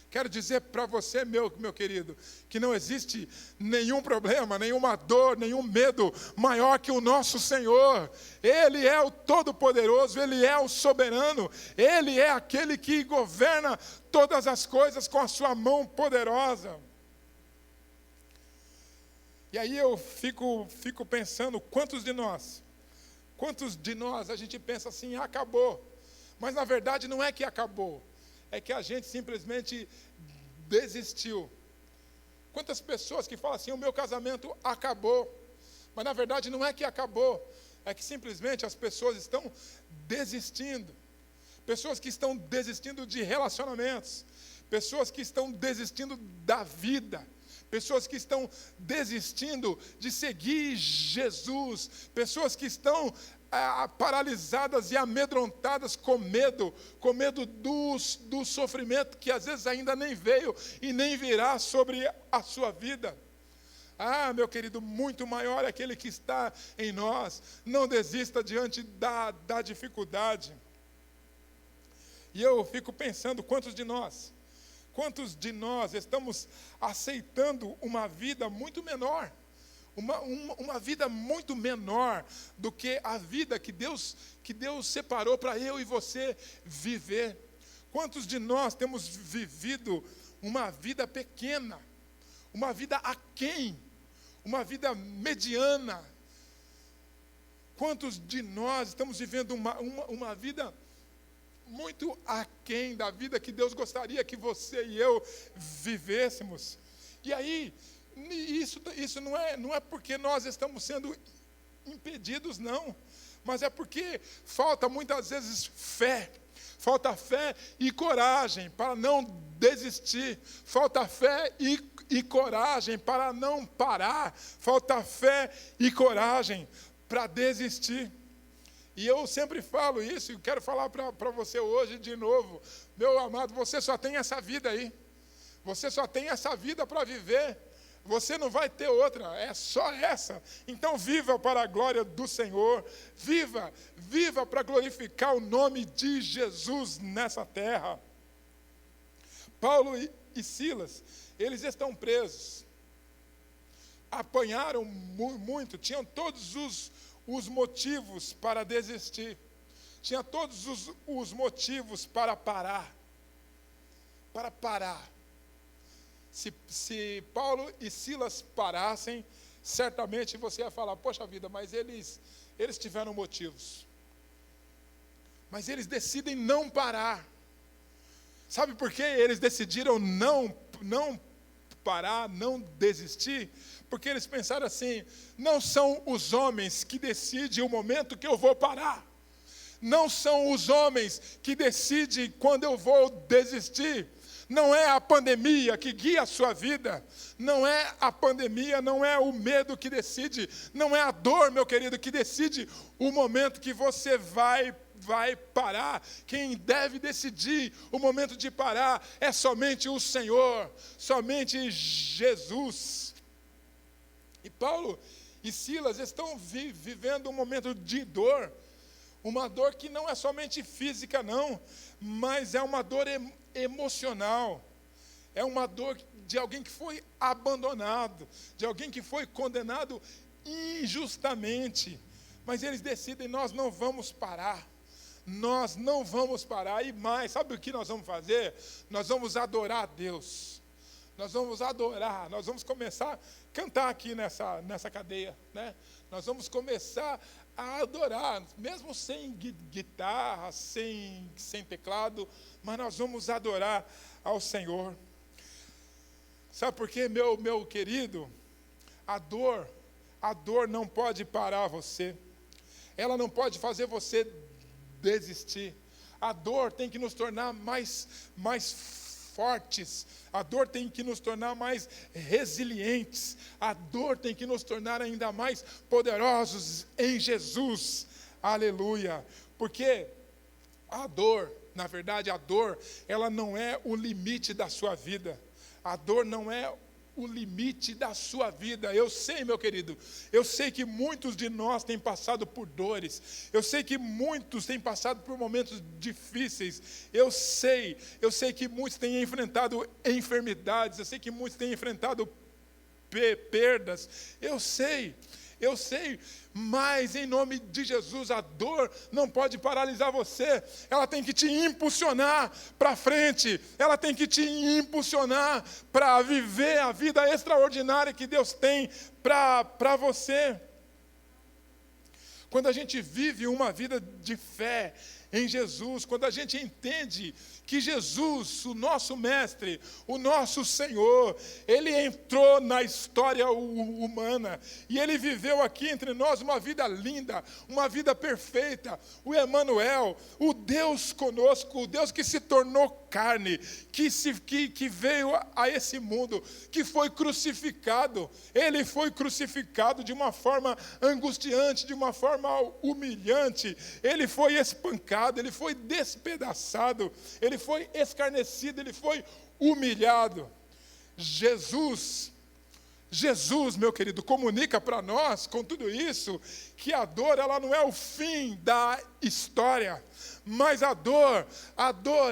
Quero dizer para você, meu querido, que não existe nenhum problema, nenhuma dor, nenhum medo maior que o nosso Senhor. Ele é o Todo-Poderoso, Ele é o Soberano, Ele é aquele que governa todas as coisas com a sua mão poderosa. E aí eu fico pensando, quantos de nós a gente pensa assim, acabou. Mas na verdade não é que acabou. É que a gente simplesmente desistiu. Quantas pessoas que falam assim, o meu casamento acabou. Mas na verdade não é que acabou. É que simplesmente as pessoas estão desistindo. Pessoas que estão desistindo de relacionamentos. Pessoas que estão desistindo da vida. Pessoas que estão desistindo de seguir Jesus. Pessoas que estão paralisadas e amedrontadas com medo do sofrimento que às vezes ainda nem veio e nem virá sobre a sua vida. Meu querido, muito maior é aquele que está em nós. Não desista diante da dificuldade. E eu fico pensando, quantos de nós estamos aceitando uma vida muito menor? Uma vida muito menor do que a vida que Deus separou para eu e você viver. Quantos de nós temos vivido uma vida pequena, uma vida aquém, uma vida mediana? Quantos de nós estamos vivendo uma vida muito aquém da vida que Deus gostaria que você e eu vivêssemos? E aí, isso não é porque nós estamos sendo impedidos, não. Mas é porque falta muitas vezes fé. Falta fé e coragem para não desistir. Falta fé e coragem para não parar. Falta fé e coragem para desistir. E eu sempre falo isso e quero falar para você hoje de novo. Meu amado, você só tem essa vida aí. Você só tem essa vida para viver. Você não vai ter outra, é só essa. Então viva para a glória do Senhor. Viva para glorificar o nome de Jesus nessa terra. Paulo e Silas, eles estão presos. Apanharam muito, tinham todos os motivos para desistir. Tinha todos os motivos para parar. Se Paulo e Silas parassem, certamente você ia falar, poxa vida, mas eles tiveram motivos. Mas eles decidem não parar. Sabe por que eles decidiram não parar, não desistir? Porque eles pensaram assim: não são os homens que decidem o momento que eu vou parar. Não são os homens que decidem quando eu vou desistir. Não é a pandemia que guia a sua vida. Não é a pandemia, não é o medo que decide. Não é a dor, meu querido, que decide o momento que você vai parar. Quem deve decidir o momento de parar é somente o Senhor, somente Jesus. E Paulo e Silas estão vivendo um momento de dor. Uma dor que não é somente física, não, mas é uma dor emocional. É uma dor de alguém que foi abandonado, de alguém que foi condenado injustamente. Mas eles decidem: nós não vamos parar. Nós não vamos parar. E mais, sabe o que nós vamos fazer? Nós vamos adorar a Deus. Nós vamos adorar, nós vamos começar a cantar aqui nessa cadeia, né? Nós vamos começar a adorar, mesmo sem guitarra, sem teclado, mas nós vamos adorar ao Senhor. Sabe por quê, meu querido? A dor não pode parar você. Ela não pode fazer você desistir. A dor tem que nos tornar mais fortes. A dor tem que nos tornar mais resilientes. A dor tem que nos tornar ainda mais poderosos em Jesus. Aleluia. Porque a dor, na verdade, ela não é o limite da sua vida. A dor não é o limite da sua vida. Eu sei, meu querido, eu sei que muitos de nós têm passado por dores, eu sei que muitos têm passado por momentos difíceis, eu sei que muitos têm enfrentado enfermidades, eu sei que muitos têm enfrentado perdas, eu sei, mas em nome de Jesus, a dor não pode paralisar você, ela tem que te impulsionar para frente, ela tem que te impulsionar para viver a vida extraordinária que Deus tem para você. Quando a gente vive uma vida de fé em Jesus, quando a gente entende que Jesus, o nosso mestre, o nosso Senhor, ele entrou na história humana e ele viveu aqui entre nós uma vida linda, uma vida perfeita. O Emanuel, o Deus conosco, o Deus que se tornou carne, que veio a esse mundo, que foi crucificado. Ele foi crucificado de uma forma angustiante, de uma forma humilhante. Ele foi espancado, ele foi despedaçado, ele foi escarnecido, ele foi humilhado. Jesus, meu querido, comunica para nós, com tudo isso, que a dor, ela não é o fim da história, mas a dor,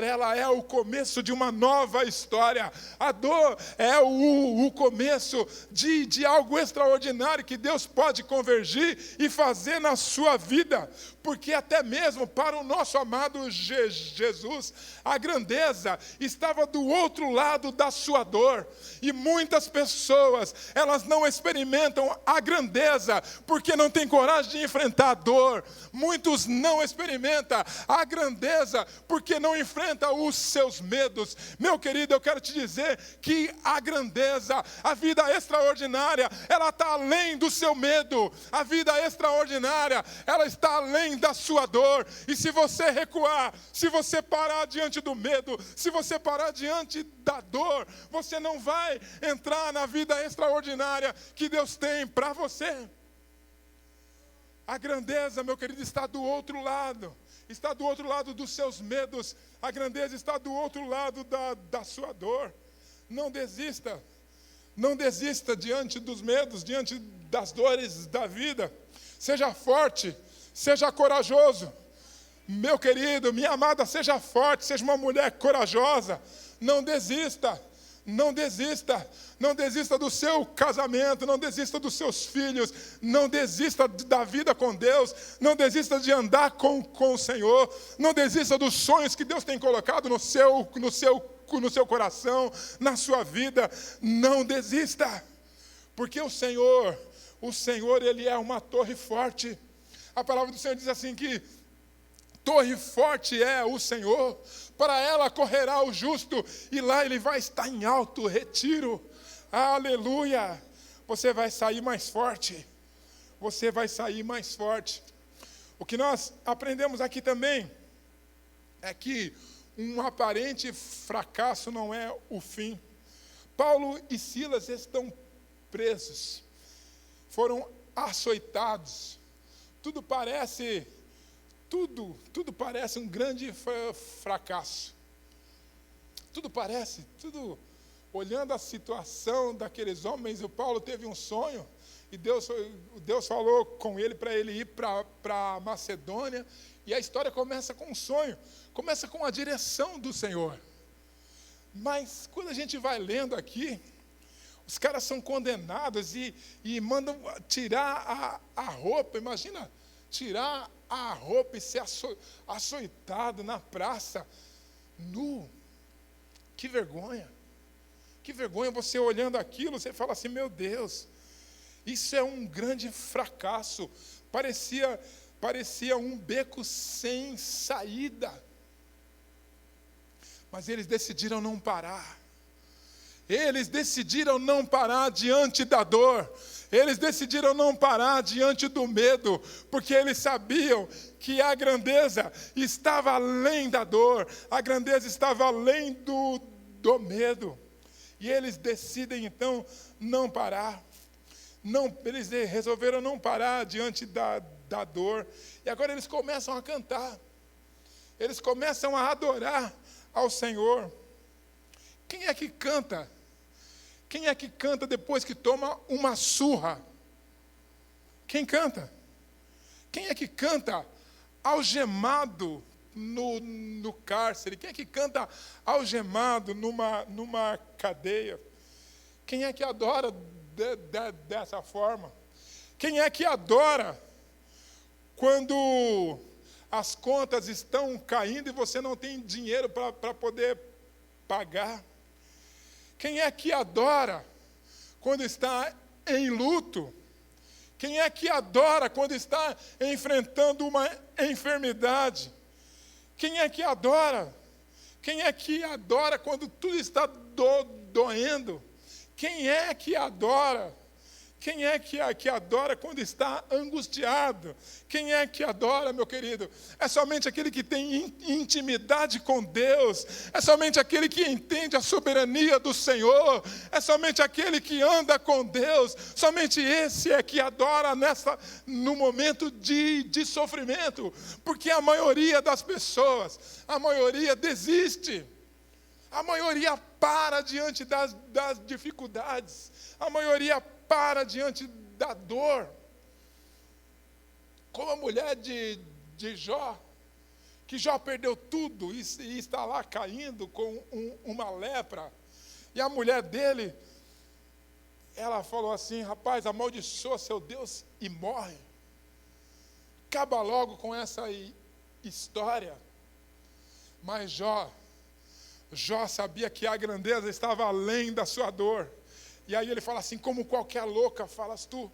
ela é o começo de uma nova história. A dor é o começo de algo extraordinário que Deus pode convergir e fazer na sua vida. Porque até mesmo para o nosso amado Jesus, a grandeza estava do outro lado da sua dor. E muitas pessoas, elas não experimentam a grandeza porque não têm coragem de enfrentar a dor. Muitos não experimentam a grandeza porque não enfrentam os seus medos. Meu querido, eu quero te dizer que a grandeza, a vida extraordinária, ela está além do seu medo. A vida extraordinária, ela está além da sua dor. E se você recuar, se você parar diante do medo, se você parar diante da dor, você não vai entrar na vida extraordinária que Deus tem para você. A grandeza, meu querido, está do outro lado. Está do outro lado dos seus medos. A grandeza está do outro lado da sua dor. Não desista. Não desista diante dos medos, diante das dores da vida. Seja forte, seja corajoso. Meu querido, minha amada, seja forte, seja uma mulher corajosa. Não desista. Não desista, não desista do seu casamento, não desista dos seus filhos, não desista da vida com Deus, não desista de andar com o Senhor, não desista dos sonhos que Deus tem colocado no seu coração, na sua vida, não desista, porque o Senhor, ele é uma torre forte. A palavra do Senhor diz assim que torre forte é o Senhor, para ela correrá o justo, e lá ele vai estar em alto retiro. Aleluia! você vai sair mais forte. Você vai sair mais forte. O que nós aprendemos aqui também é que um aparente fracasso não é o fim. Paulo e Silas estão presos, foram açoitados. Tudo parece um grande fracasso. Olhando a situação daqueles homens, o Paulo teve um sonho, e Deus falou com ele para ele ir para Macedônia, e a história começa com um sonho, começa com a direção do Senhor. Mas quando a gente vai lendo aqui, os caras são condenados e mandam tirar a roupa. Imagina tirar a roupa e ser açoitado na praça, nu. Que vergonha. Que vergonha, você olhando aquilo, você fala assim, meu Deus, isso é um grande fracasso. Parecia um beco sem saída. Mas eles decidiram não parar. Eles decidiram não parar diante da dor. Eles decidiram não parar diante do medo, porque eles sabiam que a grandeza estava além da dor, a grandeza estava além do medo. E eles decidem então não parar. Eles resolveram não parar diante da dor. E agora eles começam a cantar. Eles começam a adorar ao Senhor. Quem é que canta? Quem é que canta depois que toma uma surra? Quem canta? Quem é que canta algemado no cárcere? Quem é que canta algemado numa cadeia? Quem é que adora dessa forma? Quem é que adora quando as contas estão caindo e você não tem dinheiro para poder pagar? Quem é que adora quando está em luto? Quem é que adora quando está enfrentando uma enfermidade? Quem é que adora? Quem é que adora quando tudo está doendo? Quem é que adora? Quem é que adora quando está angustiado? Quem é que adora, meu querido? É somente aquele que tem intimidade com Deus. É somente aquele que entende a soberania do Senhor. É somente aquele que anda com Deus. Somente esse é que adora no momento de sofrimento. Porque a maioria das pessoas, a maioria desiste. A maioria para diante das dificuldades. A maioria para diante da dor. Como a mulher de Jó, que Jó perdeu tudo e está lá caindo com uma lepra. E a mulher dele, ela falou assim, rapaz, amaldiçoa seu Deus e morre. Acaba logo com essa história. Mas Jó sabia que a grandeza estava além da sua dor. E aí ele fala assim, como qualquer louca falas tu.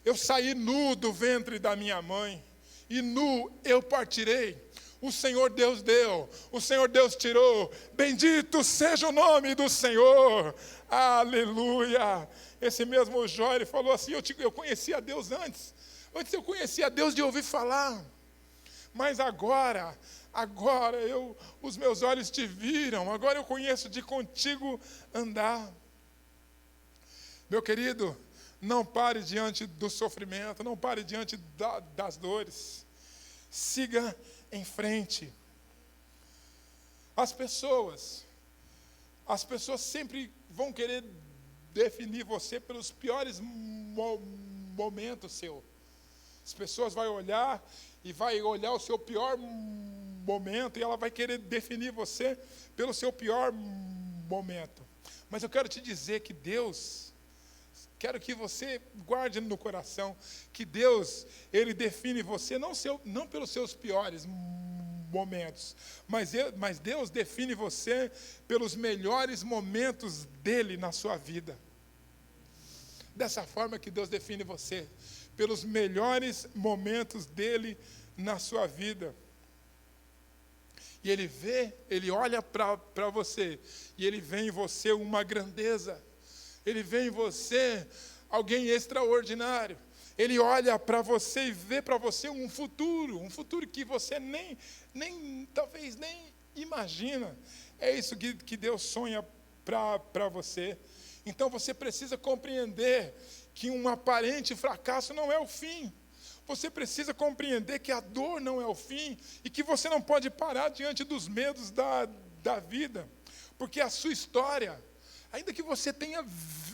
Eu saí nu do ventre da minha mãe, e nu eu partirei. O Senhor Deus deu, o Senhor Deus tirou. Bendito seja o nome do Senhor. Aleluia. Esse mesmo Jó, ele falou assim, eu conhecia Deus antes. Antes eu conhecia Deus de ouvir falar. Mas agora os meus olhos te viram. Agora eu conheço de contigo andar. Meu querido, não pare diante do sofrimento, não pare diante das dores. Siga em frente. As pessoas sempre vão querer definir você pelos piores momentos seus. As pessoas vão olhar o seu pior momento e ela vai querer definir você pelo seu pior momento. Mas eu quero te dizer que quero que você guarde no coração que Deus, Ele define você não pelos seus piores momentos, mas Deus define você pelos melhores momentos dEle na sua vida. Dessa forma que Deus define você, pelos melhores momentos dEle na sua vida. E Ele olha para você, e Ele vê em você uma grandeza. Ele vê em você alguém extraordinário. Ele olha para você e vê para você um futuro que você talvez nem imagina. É isso que Deus sonha para você. Então você precisa compreender que um aparente fracasso não é o fim. Você precisa compreender que a dor não é o fim e que você não pode parar diante dos medos da vida. Porque a sua história, ainda que você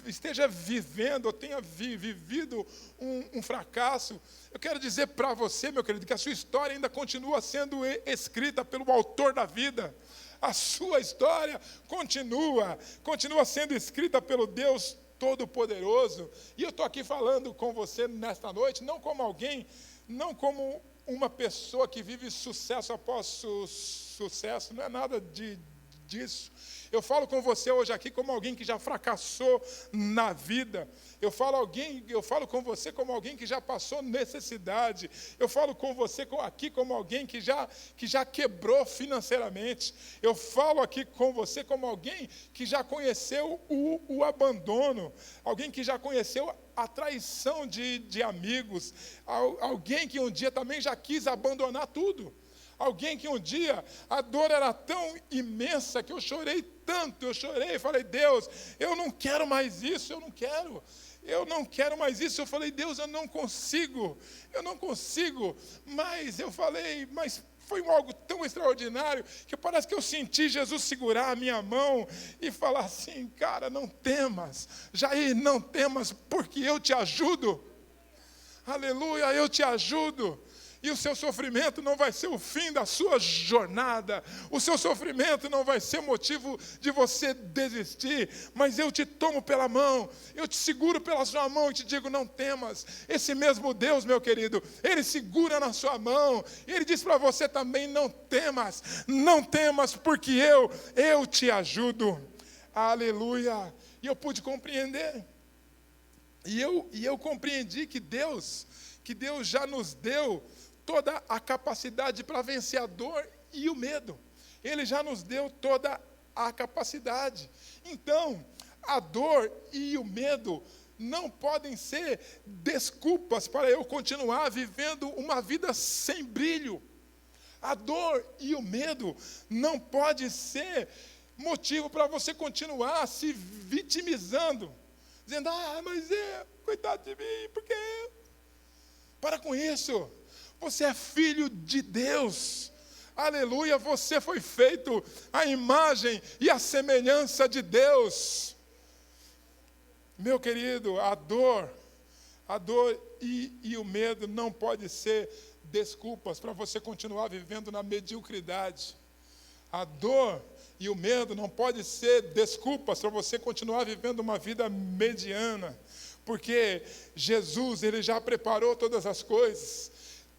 esteja vivendo ou tenha vivido um fracasso, eu quero dizer para você, meu querido, que a sua história ainda continua sendo escrita pelo autor da vida. A sua história continua sendo escrita pelo Deus Todo-Poderoso. E eu estou aqui falando com você nesta noite, não como uma pessoa que vive sucesso após sucesso, não é nada disso. Eu falo com você hoje aqui como alguém que já fracassou na vida. Eu falo com você como alguém que já passou necessidade. Eu falo com você aqui como alguém que já quebrou financeiramente. Eu falo aqui com você como alguém que já conheceu o abandono. Alguém que já conheceu a traição de amigos. Alguém que um dia também já quis abandonar tudo. Alguém que um dia a dor era tão imensa que eu chorei tanto, eu falei, Deus, eu não quero mais isso, eu não quero mais isso. Eu falei, Deus, eu não consigo, mas eu falei, mas foi algo tão extraordinário, que parece que eu senti Jesus segurar a minha mão e falar assim, cara, não temas, Jair, não temas, porque eu te ajudo, aleluia, eu te ajudo. E o seu sofrimento não vai ser o fim da sua jornada. O seu sofrimento não vai ser motivo de você desistir. Mas eu te tomo pela mão, eu te seguro pela sua mão e te digo, não temas. Esse mesmo Deus, meu querido, Ele segura na sua mão. E Ele diz para você também, não temas, porque eu te ajudo. Aleluia. E eu pude compreender. E eu compreendi que Deus já nos deu toda a capacidade para vencer a dor e o medo. Ele já nos deu toda a capacidade. Então, a dor e o medo não podem ser desculpas para eu continuar vivendo uma vida sem brilho. A dor e o medo não pode ser motivo para você continuar se vitimizando, dizendo, mas coitado de mim, porque... Para com isso, você é filho de Deus, aleluia, você foi feito à imagem e à semelhança de Deus. Meu querido, a dor e o medo não pode ser desculpas para você continuar vivendo na mediocridade. A dor e o medo não pode ser desculpas para você continuar vivendo uma vida mediana. Porque Jesus, Ele já preparou todas as coisas.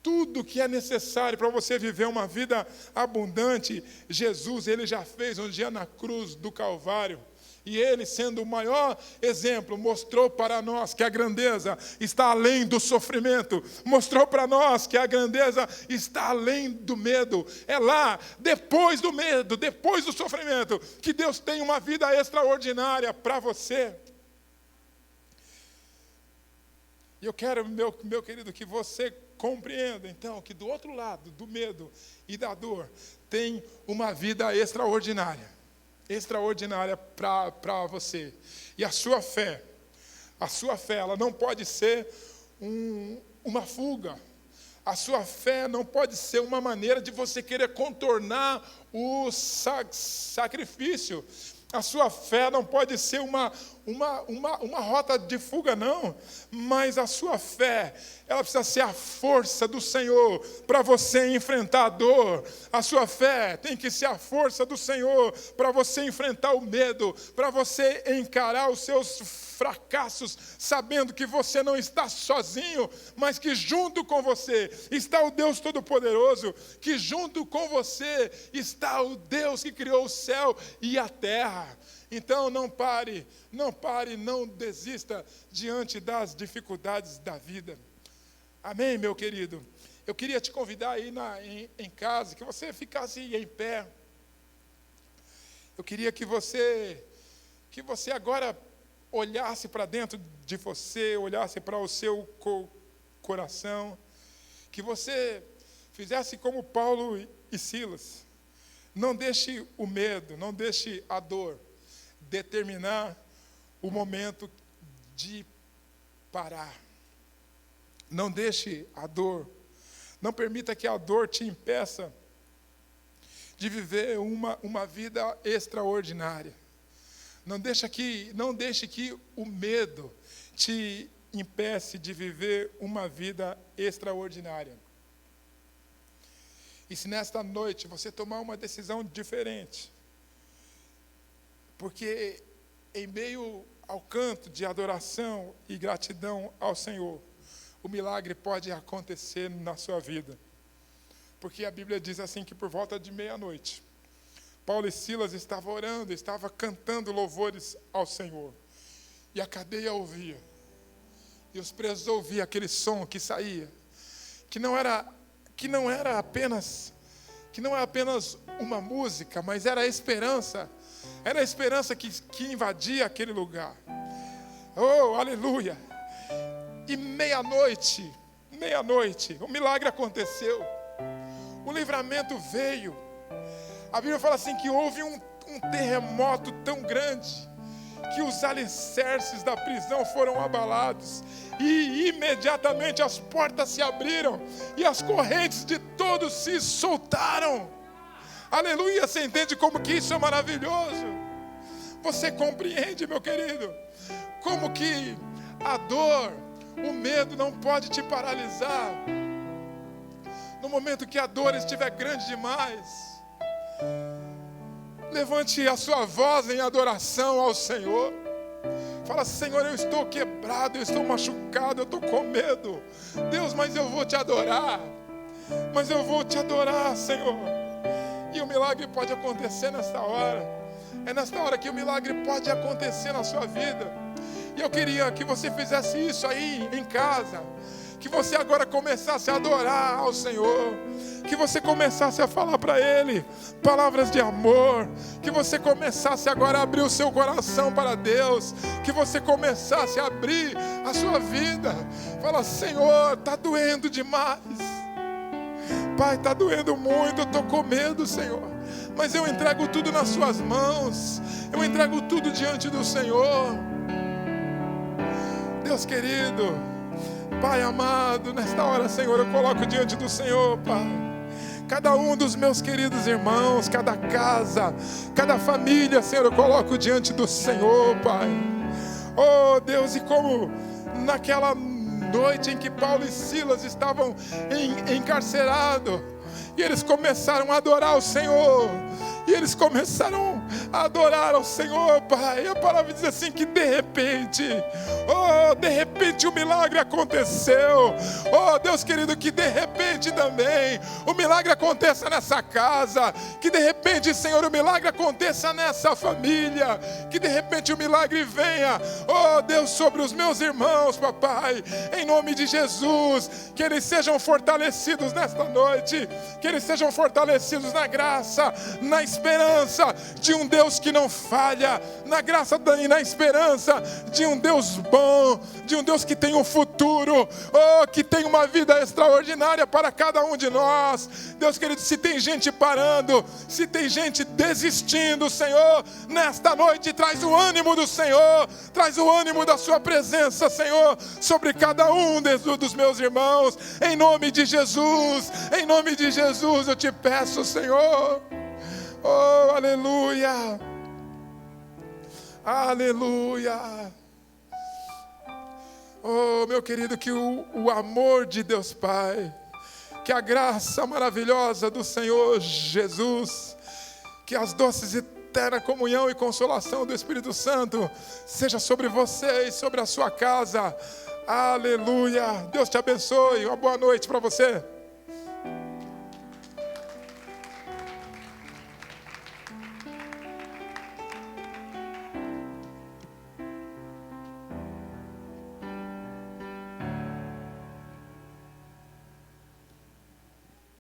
Tudo que é necessário para você viver uma vida abundante, Jesus, Ele já fez um dia na cruz do Calvário. E Ele, sendo o maior exemplo, mostrou para nós que a grandeza está além do sofrimento. Mostrou para nós que a grandeza está além do medo. É lá, depois do medo, depois do sofrimento, que Deus tem uma vida extraordinária para você. E eu quero, meu querido, que você compreenda, então, que do outro lado, do medo e da dor, tem uma vida extraordinária para você. E a sua fé, ela não pode ser uma fuga. A sua fé não pode ser uma maneira de você querer contornar o sacrifício. A sua fé não pode ser uma rota de fuga, não. Mas a sua fé, ela precisa ser a força do Senhor para você enfrentar a dor. A sua fé tem que ser a força do Senhor para você enfrentar o medo, para você encarar os seus fracassos, sabendo que você não está sozinho, mas que junto com você está o Deus Todo-Poderoso, que junto com você está o Deus que criou o céu e a terra. Então não pare, não desista diante das dificuldades da vida. Amém, meu querido? Eu queria te convidar aí em casa, que você ficasse em pé. Eu queria que você agora olhasse para dentro de você, olhasse para o seu coração, que você fizesse como Paulo e Silas. Não deixe o medo, não deixe a dor determinar o momento de parar. Não deixe a dor, não permita que a dor te impeça de viver uma vida extraordinária. Não deixe que o medo te impeça de viver uma vida extraordinária. E se nesta noite você tomar uma decisão diferente, porque em meio ao canto de adoração e gratidão ao Senhor, o milagre pode acontecer na sua vida. Porque a Bíblia diz assim que por volta de meia-noite, Paulo e Silas estavam orando, estavam cantando louvores ao Senhor. E a cadeia ouvia. E os presos ouviam aquele som que saía. Que não era apenas uma música, mas era a esperança. Era a esperança que invadia aquele lugar. Oh, aleluia! E meia-noite, o milagre aconteceu. O livramento veio. A Bíblia fala assim que houve um terremoto tão grande que os alicerces da prisão foram abalados. E imediatamente as portas se abriram e as correntes de todos se soltaram. Aleluia, você entende como que isso é maravilhoso? Você compreende, meu querido, como que a dor, o medo não pode te paralisar. No momento que a dor estiver grande demais, levante a sua voz em adoração ao Senhor. Fala: Senhor, eu estou quebrado, eu estou machucado, eu estou com medo. Deus, mas eu vou te adorar. Mas eu vou te adorar, Senhor. E o milagre pode acontecer nesta hora. É nesta hora que o milagre pode acontecer na sua vida. E eu queria que você fizesse isso aí em casa. Que você agora começasse a adorar ao Senhor. Que você começasse a falar para Ele palavras de amor. Que você começasse agora a abrir o seu coração para Deus. Que você começasse a abrir a sua vida. Fala: Senhor, está doendo demais. Pai, está doendo muito, eu estou com medo, Senhor. Mas eu entrego tudo nas suas mãos. Eu entrego tudo diante do Senhor. Deus querido, Pai amado, nesta hora, Senhor, eu coloco diante do Senhor, Pai, cada um dos meus queridos irmãos, cada casa, cada família, Senhor, eu coloco diante do Senhor, Pai. Oh, Deus, e como naquela noite em que Paulo e Silas estavam encarcerados, e eles começaram a adorar o Senhor, e eles começaram a adorar ao Senhor, Pai. A palavra diz assim que de repente o milagre aconteceu. Oh, Deus querido, que de repente também o milagre aconteça nessa casa. Que de repente, Senhor, o milagre aconteça nessa família. Que de repente o milagre venha, oh Deus, sobre os meus irmãos, papai. Em nome de Jesus, que eles sejam fortalecidos nesta noite. Que eles sejam fortalecidos na graça, na esperança de um Deus que não falha, na graça e na esperança de um Deus bom, de um Deus que tem um futuro, que tem uma vida extraordinária para cada um de nós. Deus querido, se tem gente parando, se tem gente desistindo, Senhor, nesta noite traz o ânimo do Senhor, traz o ânimo da sua presença, Senhor, sobre cada um dos meus irmãos, em nome de Jesus, eu te peço, Senhor. Oh, aleluia, aleluia. Oh, meu querido, que o amor de Deus Pai, que a graça maravilhosa do Senhor Jesus, que as doces e eterna comunhão e consolação do Espírito Santo seja sobre você e sobre a sua casa. Aleluia. Deus te abençoe. Uma boa noite para você.